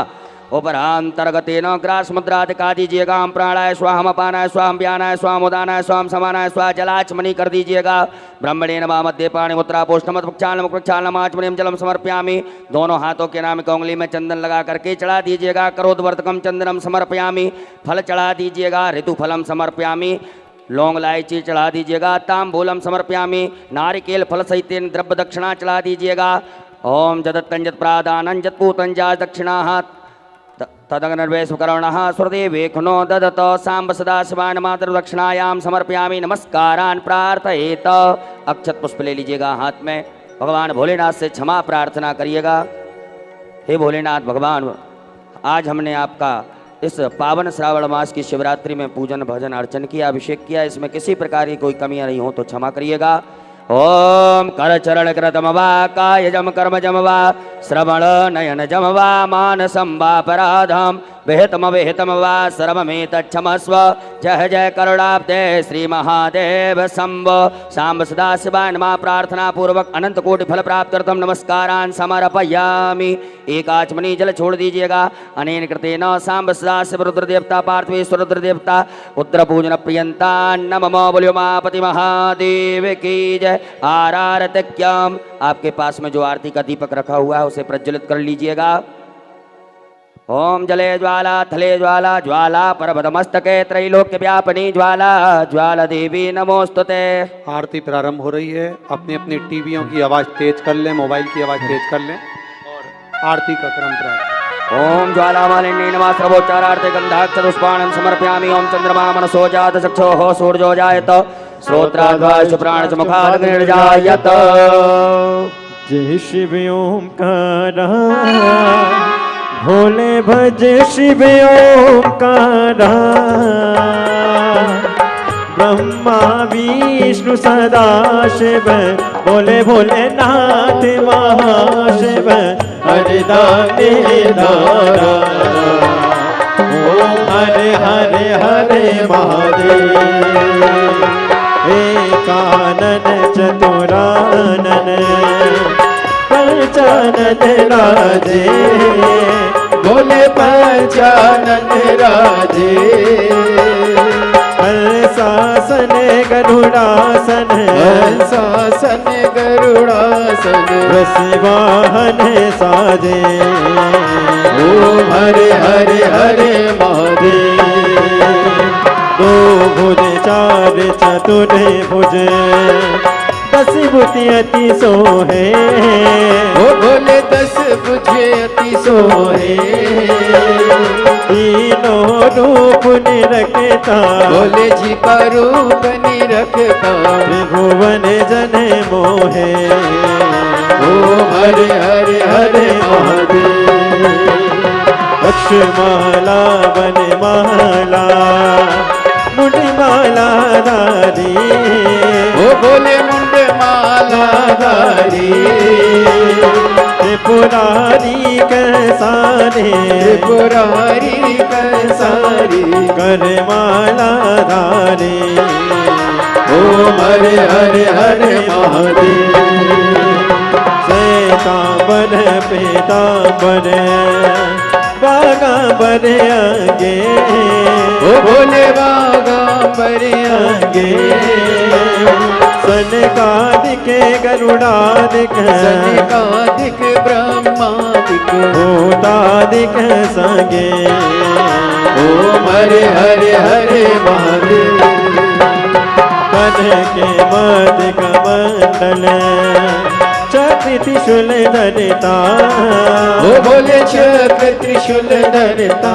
उपरांतर्गतेन ग्रासमुद्रादिका दीजिएगा। हम प्राणाय स्वाहम अपानाय स्वाहम व्यानाय स्वाहम उदानाय स्वाहम समानाय स्वाहा जलाचमनी कर दीजिएगा। ब्रह्मणे नमः मध्य पाणि मुद्रा पोष्णमत प्रक्षालनम आचमनीयम जलम समर्पयामि। दोनों हाथों के नाम की उंगली में चंदन लगा करके चढ़ा दीजिएगा। करोदवर्तकम चंदनम समर्पयामि। फल चढ़ा दीजिएगा। ऋतु फलम समर्पयामि। लौंग इलायची चढ़ा दीजिएगा। तांबूलम समर्पयामि। नारिकेल फल सहित द्रव्य दक्षिणा चढ़ा दीजिएगा। ओम जदत्तंजत प्रादानं जत्पूतंजा दक्षिणाः तदग्नर्वेशकर्णः सुरदेवेखनो ददत सांब सदा शिवाय मातृ दक्षिणायाम समर्पयामि। नमस्कारान् प्रार्थयेत। अक्षत पुष्प ले लीजिएगा हाथ में। भगवान भोलेनाथ से क्षमा प्रार्थना करिएगा। हे भोलेनाथ भगवान, आज हमने आपका इस पावन श्रावण मास की शिवरात्रि में पूजन भजन अर्चन किया, अभिषेक किया। इसमें किसी प्रकार की कोई कमियां नहीं हो तो क्षमा करिएगा। ओम कर चरण कृतम वा कायजम कर्मजम वा श्रवण नयन जम वा मानसं वा पराधम विहितम विहितम वा सर्वमेतच्छमस्व। जय जय करुणाब्दे श्री महादेव शंभो। सांब सदा शिवाय नमः। प्रार्थना पूर्वक अनंत कोटि फल प्राप्त करतम नमस्कारान् समर्पयामि। एक आचमनी जल छोड़ दीजिएगा। अनेन कृतेन सांब सदा शिव रुद्र देवता पार्थिवेश्वर रुद्र देवता उत्तर पूजन प्रियंता नमः। बोलियो उमापति महादेव की जय। आरारतक्यम। आपके पास में जो आरती का दीपक रखा हुआ है उसे प्रज्वलित कर लीजिएगा। ओम जले ज्वाला थले ज्वाला ज्वाला परमस्तके त्रैलोक्य व्यापिनी ज्वाला ज्वाला देवी नमोस्तुते। आरती प्रारंभ हो रही है। अपनी अपनी टीवियों की आवाज तेज कर लें, मोबाइल की आवाज तेज कर लें और आरती का क्रम प्रारंभ। ओम ज्वाला मालिनी नमः सर्वोच्चारार्थे गंधाक्षपुष्पाणं समर्पयामि। ओम चंद्रमा मनसो जात चक्षुः सूर्यो जायत श्रोत्राद्वाच प्राणच मुखाद् निर्जायत। जय शिव ओंकार भोले भज शिव ओंकार। ब्रह्मा विष्णु सदा शिव बोले भोलेनाथ महाशिव। हरिदाने दारा ओम हरे हरे हरे महादेव। एकानन चतुरानन पंचानन राजे बोले पंचानन राजे। हंसासन गरुड़ासन हंसासन गरुड़ासन वृषवाहन साजे। ओम हरे हरे हरे महादेव। दो भुज चार चतुर भुज दस भुति अति सोहे। ओ बोले दस भुजे अति सोहे। तीनों रूप निरखता बोले जी का रूप निरखता। त्रिभुवन जन मोहे। ओ हरे हरे हरे महादेव। अक्षमाला वनमाला मुंडमाला धारी। ओ बोले मुंडमाला धारी। त्रिपुरारी कैसारे त्रिपुरारी कैसारी करमाला धारी। ओम हरे हरे हरे महादेव। श्वेतांबर पीतांबर बागांबर आगे। ओ भोले बागांबर आगे। सनका के गरुड़ादिक सनिकादिक ब्रह्मादिक भूतादिक संगे ओम हरे हरे हरे महादेव कन के मदिक मंडल चक्र त्रिशूल धरता ओ बोले चक्र त्रिशूल धरता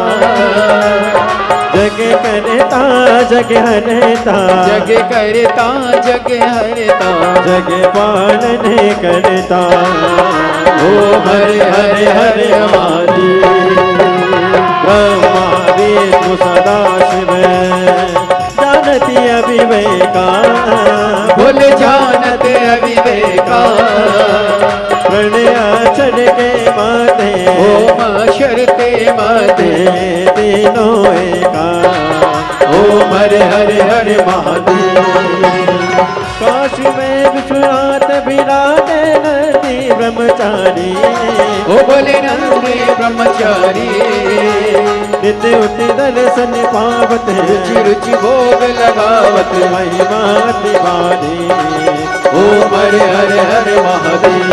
जग करता जग हरता जग करता जग हरता जग पालन करता ओम हरे हरे हरे महादेव ब्रह्मा विष्णु सदा शिव जानती अविवेका बोले जानते अविवेका प्रणयाचर के माते ओम शरते माते तीनों एका ओम हरे हरे हरे महादेव काशी में विश्वनाथ विराजे नदी ब्रह्मचारी ओ बोले नंदी ब्रह्मचारी नित्य उति दर्शन पावत रुचि रुचि भोग लगावत महिमा दिवानी ओम हरे हरे हरे महादेव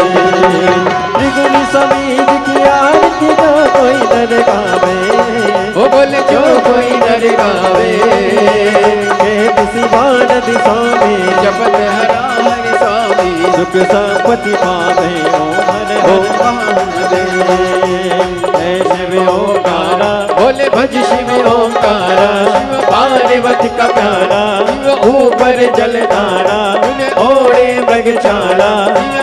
त्रिगुणी समीज की आरती जो कोई नर गावे ओ बोले जो कोई नर गावे किसी भारत स्वामी जपत हरा हरि स्वामी सुख संपत्ति पावे ओम महादेव जय शिव ओंकारा बोले भज शिव ओंकारा शिव पार्वती का प्यारा शिव ऊपर जलधारा ओड़े मृग चाला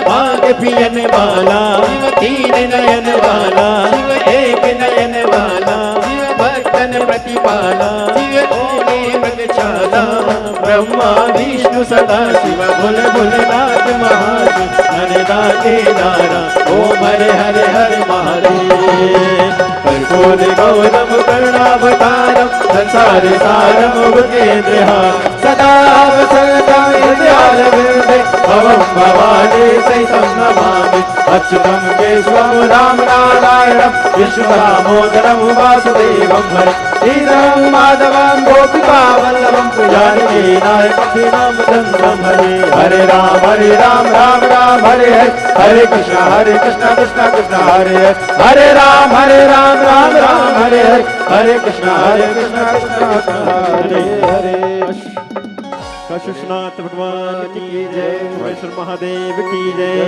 भाग पियन वाला शिव तीन नयन वाला शिव एक नयन वाला शिव भक्तन प्रतिपाला शिव ओड़े मृग चाला ब्रह्मा विष्णु सदा शिव भोले भोलेनाथ महाशिव हरिदा केदारा ओम हरे हरे हरे महादेव कर्पूर गौरम करुणावतारम संसार सारम उपकेन्द्रहार सदा वसंतम हृदयारविंदे भवं भवानी सहितं नमामि अच्युतम केशवम राम नारायणम विष्णुदामोदरम वासुदेवम हरे श्रीधरम माधवम गोपिका वल्लभम जानकी नायकम रामचंद्रम हरे राम राम राम हरे हरे कृष्ण कृष्ण कृष्ण हरे राम राम हरे हरे कृष्ण कृष्ण हरे हरे कशुषनाथ भगवान की जय महेश्वर महादेव की जय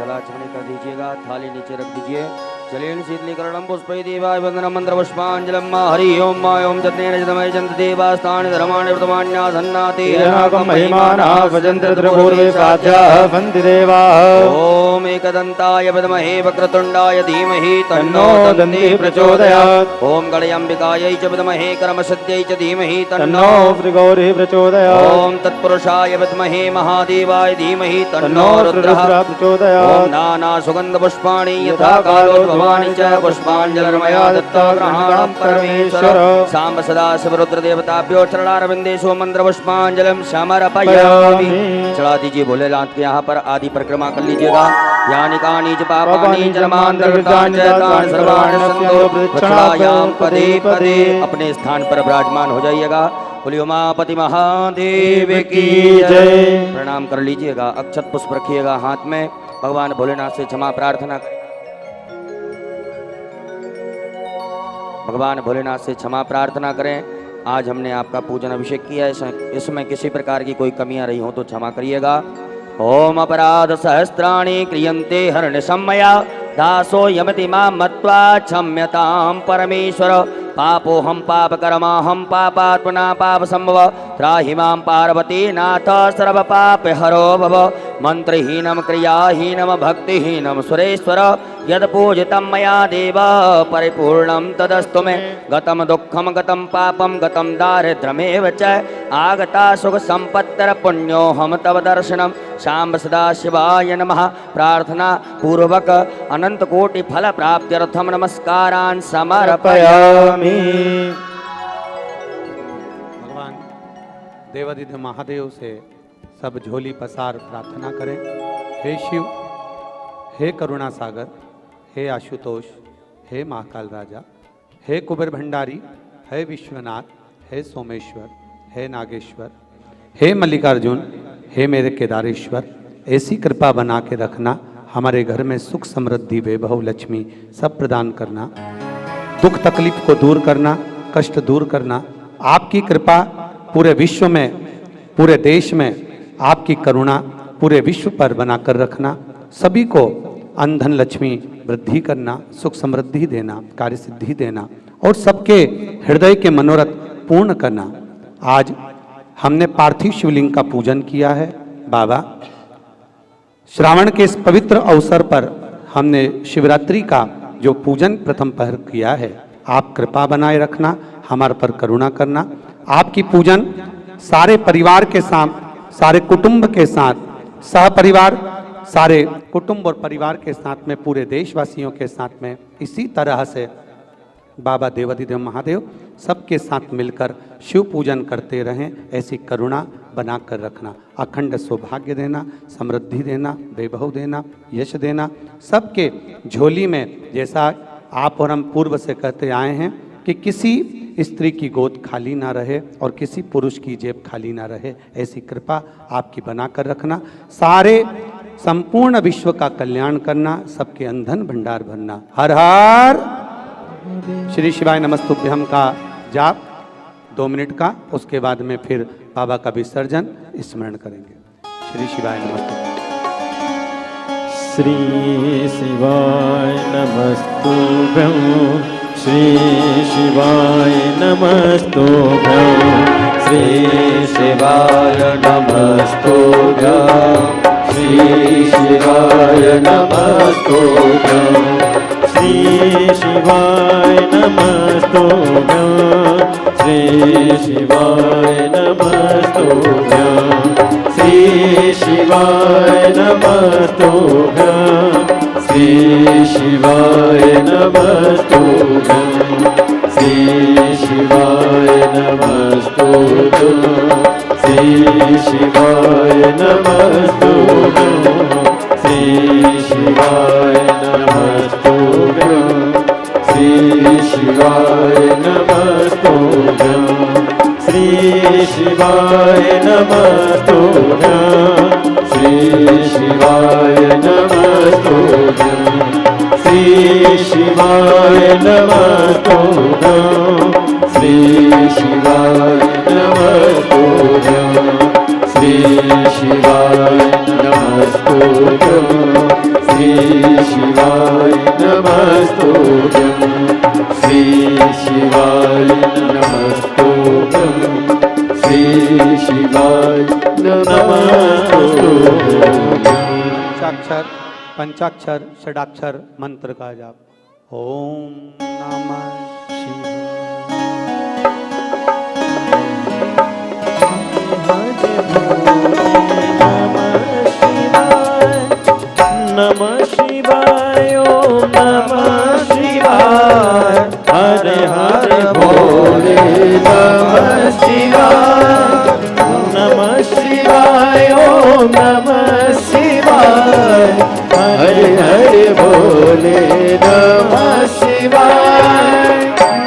जलाचमनी कर दीजिएगा, थाली नीचे रख दीजिए। जलेन शीतलीकरणं पुष्पै देवाय वंदनं मंत्र पुष्पांजलिं मा हरि ओम मा ओम जत्नेन जतमय जन्त देवास्तानि धर्माणि वर्तमान्यासन्नाति येनाकं महिमानः भजन्ते त्रिपूर्वे साध्याः वन्ति देवाः। ओम एकदन्ताय विद्महे वक्रतुण्डाय धीमहि तन्नो दन्तिः प्रचोदयात्। ओम गणयाम्बिकायै च विद्महे कर्मसिद्ध्यै च धीमहि तन्नो श्रीगौरी प्रचोदयात्। ओम तत्पुरुषाय विद्महे महादेवाय धीमहि तन्नो रुद्रः प्रचोदयात्। ओम नाना सुगंध पुष्पाणि यथा कालोद्भवानि च पुष्पाञ्जलिर्मया दत्ता ग्रहाणं परमेश्वर साम्ब सदा शिव रुद्र देवताभ्यो चरणारविन्देषु मंत्र पुष्पाञ्जलिं समर्पयामि। चढ़ा दीजिए भोलेनाथ के यहाँ पर आदि परिक्रमा कर लीजिएगा। यानि कानि च पापानि जन्मान्तरकृतानि च तानि सर्वाणि सन्तो प्रक्षालयां पदे पदे। अपने स्थान पर विराजमान हो जाइएगा। बोलिए उमापति महादेव की जय। प्रणाम कर लीजिएगा, अक्षत पुष्प रखिएगा हाथ में। भगवान भोलेनाथ से क्षमा प्रार्थना करें। भगवान भोलेनाथ से क्षमा प्रार्थना करें। आज हमने आपका पूजन अभिषेक किया है, इसमें किसी प्रकार की कोई कमियां रही हो तो क्षमा करिएगा। ओम अपराध सहस्राणि क्रियन्ते हर्निशम्मया दासो यमति मां मत्वा क्षम्यतां परमेश्वर। पापोऽहं पापकर्माहं पापात्मना पापसंभव त्राहि मां पार्वती नाथ सर्वपापहरो भव। मंत्रहीनं क्रियाहीनं भक्तिहीनं सुरेश्वर यद्पूजितं मया देव परिपूर्णं तदस्तु मे। गतं दुःखं गतं पापं गतं दारिद्र्यमेव च आगता सुख संपत्तिर पुण्योऽहं तव दर्शनं। शाम्ब सदा शिवाय नमः। प्रार्थना पूर्वक अनंत कोटि फल प्राप्त्यर्थम नमस्कारान् समर्पयामि। भगवान देवादिदेव महादेव से सब झोली पसार प्रार्थना करें। हे शिव, हे करुणा सागर, हे आशुतोष, हे महाकाल राजा, हे कुबेर भंडारी, हे विश्वनाथ, हे सोमेश्वर, हे नागेश्वर, हे मल्लिकार्जुन, हे मेरे केदारेश्वर, ऐसी कृपा बना के रखना, हमारे घर में सुख समृद्धि वैभव लक्ष्मी सब प्रदान करना, दुख तकलीफ को दूर करना, कष्ट दूर करना। आपकी कृपा पूरे विश्व में, पूरे देश में आपकी करुणा पूरे विश्व पर बनाकर रखना, सभी को अंधन लक्ष्मी वृद्धि करना, सुख समृद्धि देना, कार्य सिद्धि देना और सबके हृदय के मनोरथ पूर्ण करना। आज हमने पार्थिव शिवलिंग का पूजन किया है। बाबा, श्रावण के इस पवित्र अवसर पर हमने शिवरात्रि का जो पूजन प्रथम पहर किया है, आप कृपा बनाए रखना, हमारे पर करुणा करना। आपकी पूजन सारे परिवार के साथ, सारे कुटुंब के साथ, सह परिवार, सारे कुटुंब और परिवार के साथ में, पूरे देशवासियों के साथ में इसी तरह से बाबा देवाधिदेव महादेव सबके साथ मिलकर शिव पूजन करते रहें। ऐसी करुणा बनाकर रखना, अखंड सौभाग्य देना, समृद्धि देना, वैभव देना, यश देना। सबके झोली में, जैसा आप और हम पूर्व से कहते आए हैं कि किसी स्त्री की गोद खाली ना रहे और किसी पुरुष की जेब खाली ना रहे, ऐसी कृपा आपकी बनाकर रखना। सारे संपूर्ण विश्व का कल्याण करना, सबके अंधन भंडार भरना। हर हर श्री शिवाय नमस्तुभ्यम का जाप 2 मिनट का, उसके बाद में फिर बाबा का विसर्जन स्मरण करेंगे। श्री शिवाय नमस्तुभ्यम। श्री शिवाय नमस्तुभ्यं, श्री शिवाय नमस्तुभ्यं, श्री शिवाय नमस्तुभ्यं, श्री शिवाय नमस्तुभ्यं, श्री शिवाय नमस्तुभ्यं, श्री शिवाय नमस्तुभ्यं, श्री शिवाय नमस्तुभ्यं, श्री शिवाय नमस्तुभ्यं, श्री शिवाय नमस्तुभ्यं, श्री शिवाय नमस्तुभ्यं, श्री शिवाय नमस्तुभ्यं, श्री शिवाय नमस्तुभ्यं, श्री शिवाय नमस्तुभ्यं, श्री शिवाय नमस्तुभ्यं, श्री शिवाय नमस्तुभ्यं, श्री शिवाय नमस्तुभ्यं, श्री शिवाय नमस्तुभ्यं, श्री शिवाय नमस्तुभ्यं, श्री शिवाय नमस्तुभ्यं, श्री शिवाय नमस्तुभ्यं। पंचाक्षर षडाक्षर मंत्र का जाप। ओम नमः नमः शिवाय, ओम नमः शिवाय, हरे हरे भोले नमः शिवाय, नमः शिवाय, ओम नमः शिवाय, हरे हरे भोले नमः शिवाय,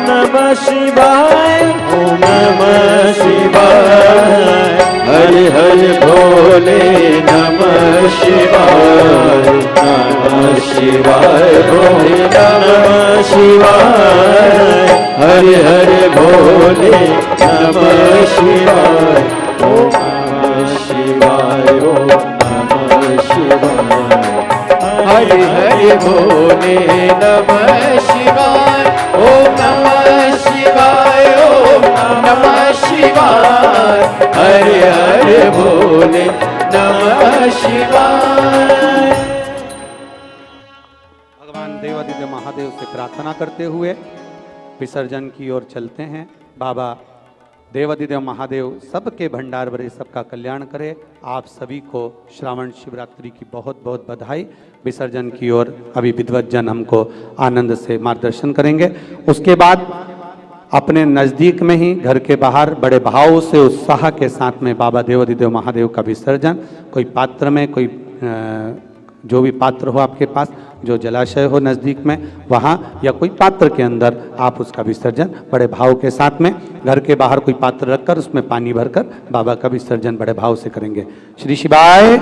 नमः शिवाय, ओम नमः शिवाय, हरे हरे भोले नमः शिवाय, नमः शिवाय, भोले नमः शिवाय, हरे हरे भोले नमः शिवाय, ओम नमः शिवाय, ओम नमः शिवाय, हरे हरे भोले नमः शिवाय, ओम नमः शिवाय, ओम नमः शिवाय, हरे हरे भोले नमः शिवाय। भगवान देवाधिदेव महादेव से प्रार्थना करते हुए विसर्जन की ओर चलते हैं। बाबा देवाधिदेव महादेव सबके भंडार भरे, सबका कल्याण करे। आप सभी को श्रावण शिवरात्रि की बहुत बहुत बधाई। विसर्जन की ओर अभी विद्वत जन हमको आनंद से मार्गदर्शन करेंगे। उसके बाद अपने नज़दीक में ही घर के बाहर बड़े भाव से उत्साह के साथ में बाबा देवाधिदेव महादेव का विसर्जन, कोई पात्र में, कोई जो भी पात्र हो आपके पास, जो जलाशय हो नज़दीक में वहाँ, या कोई पात्र के अंदर आप उसका विसर्जन बड़े भाव के साथ में, घर के बाहर कोई पात्र रखकर उसमें पानी भरकर बाबा का विसर्जन बड़े भाव से करेंगे। श्री शिवाय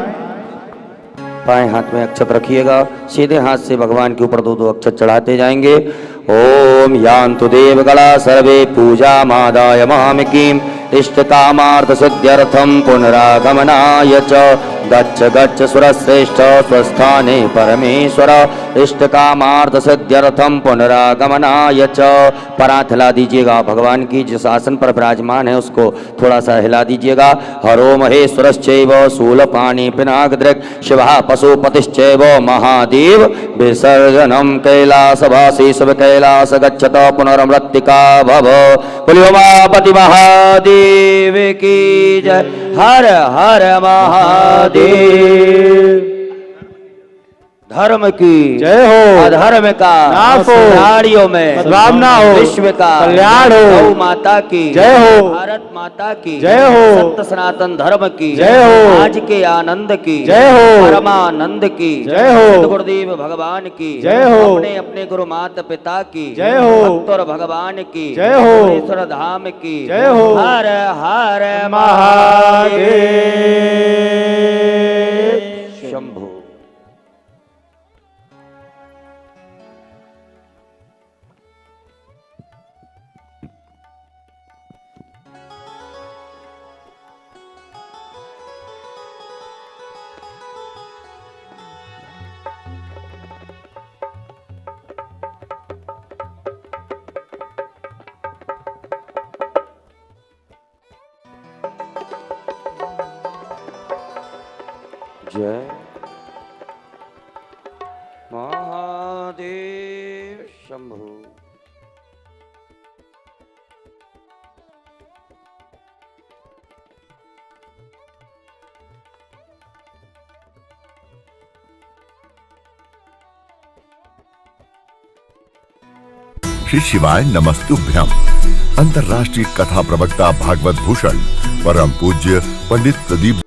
बाएं हाथ में अक्षत रखिएगा, सीधे हाथ से भगवान के ऊपर 2-2 अक्षत चढ़ाते जाएंगे। ओम यान्तु देवगणा सर्वे पूजा मादाय मामिकीं इष्टकामार्थ सिद्ध्यर्थं पुनरागमनाय च गच्छ गच्छ सुरश्रेष्ठ स्वस्थाने परमेश्वर इष्टकामार्थ सिद्ध्यर्थं पुनरागमनाय च। परात हिला दीजिएगा, भगवान की जिस आसन पर विराजमान है उसको थोड़ा सा हिला दीजिएगा। हरो महेश्वरश्चैव शूलपाणि पिनाकदृक् शिवः पशुपतिश्चैव महादेव विसर्जनं कैलासवासी सब कैलास गच्छत पुनर्मृत्तिका भव। बोलियो उमापति महादेव की जय। हर हर महादेव। धर्म की जय हो। अधर्म का नाश हो। नारियों में सद्भावना हो। विश्व का कल्याण हो। गौ माता की जय हो। भारत माता की जय हो। सत्य सनातन धर्म की जय हो। आज के आनंद की जय हो। परमानंद की जय हो। गुरुदेव भगवान की जय हो। अपने अपने गुरु माता पिता की जय हो। भक्त और भगवान की जय हो। ईश्वर धाम की जय हो। हर हर महादेव। शंभु। जय महादेव शंभु। श्री शिवाय नमस्तुभ्यम। अंतर्राष्ट्रीय कथा प्रवक्ता भागवत भूषण परम पूज्य पंडित प्रदीप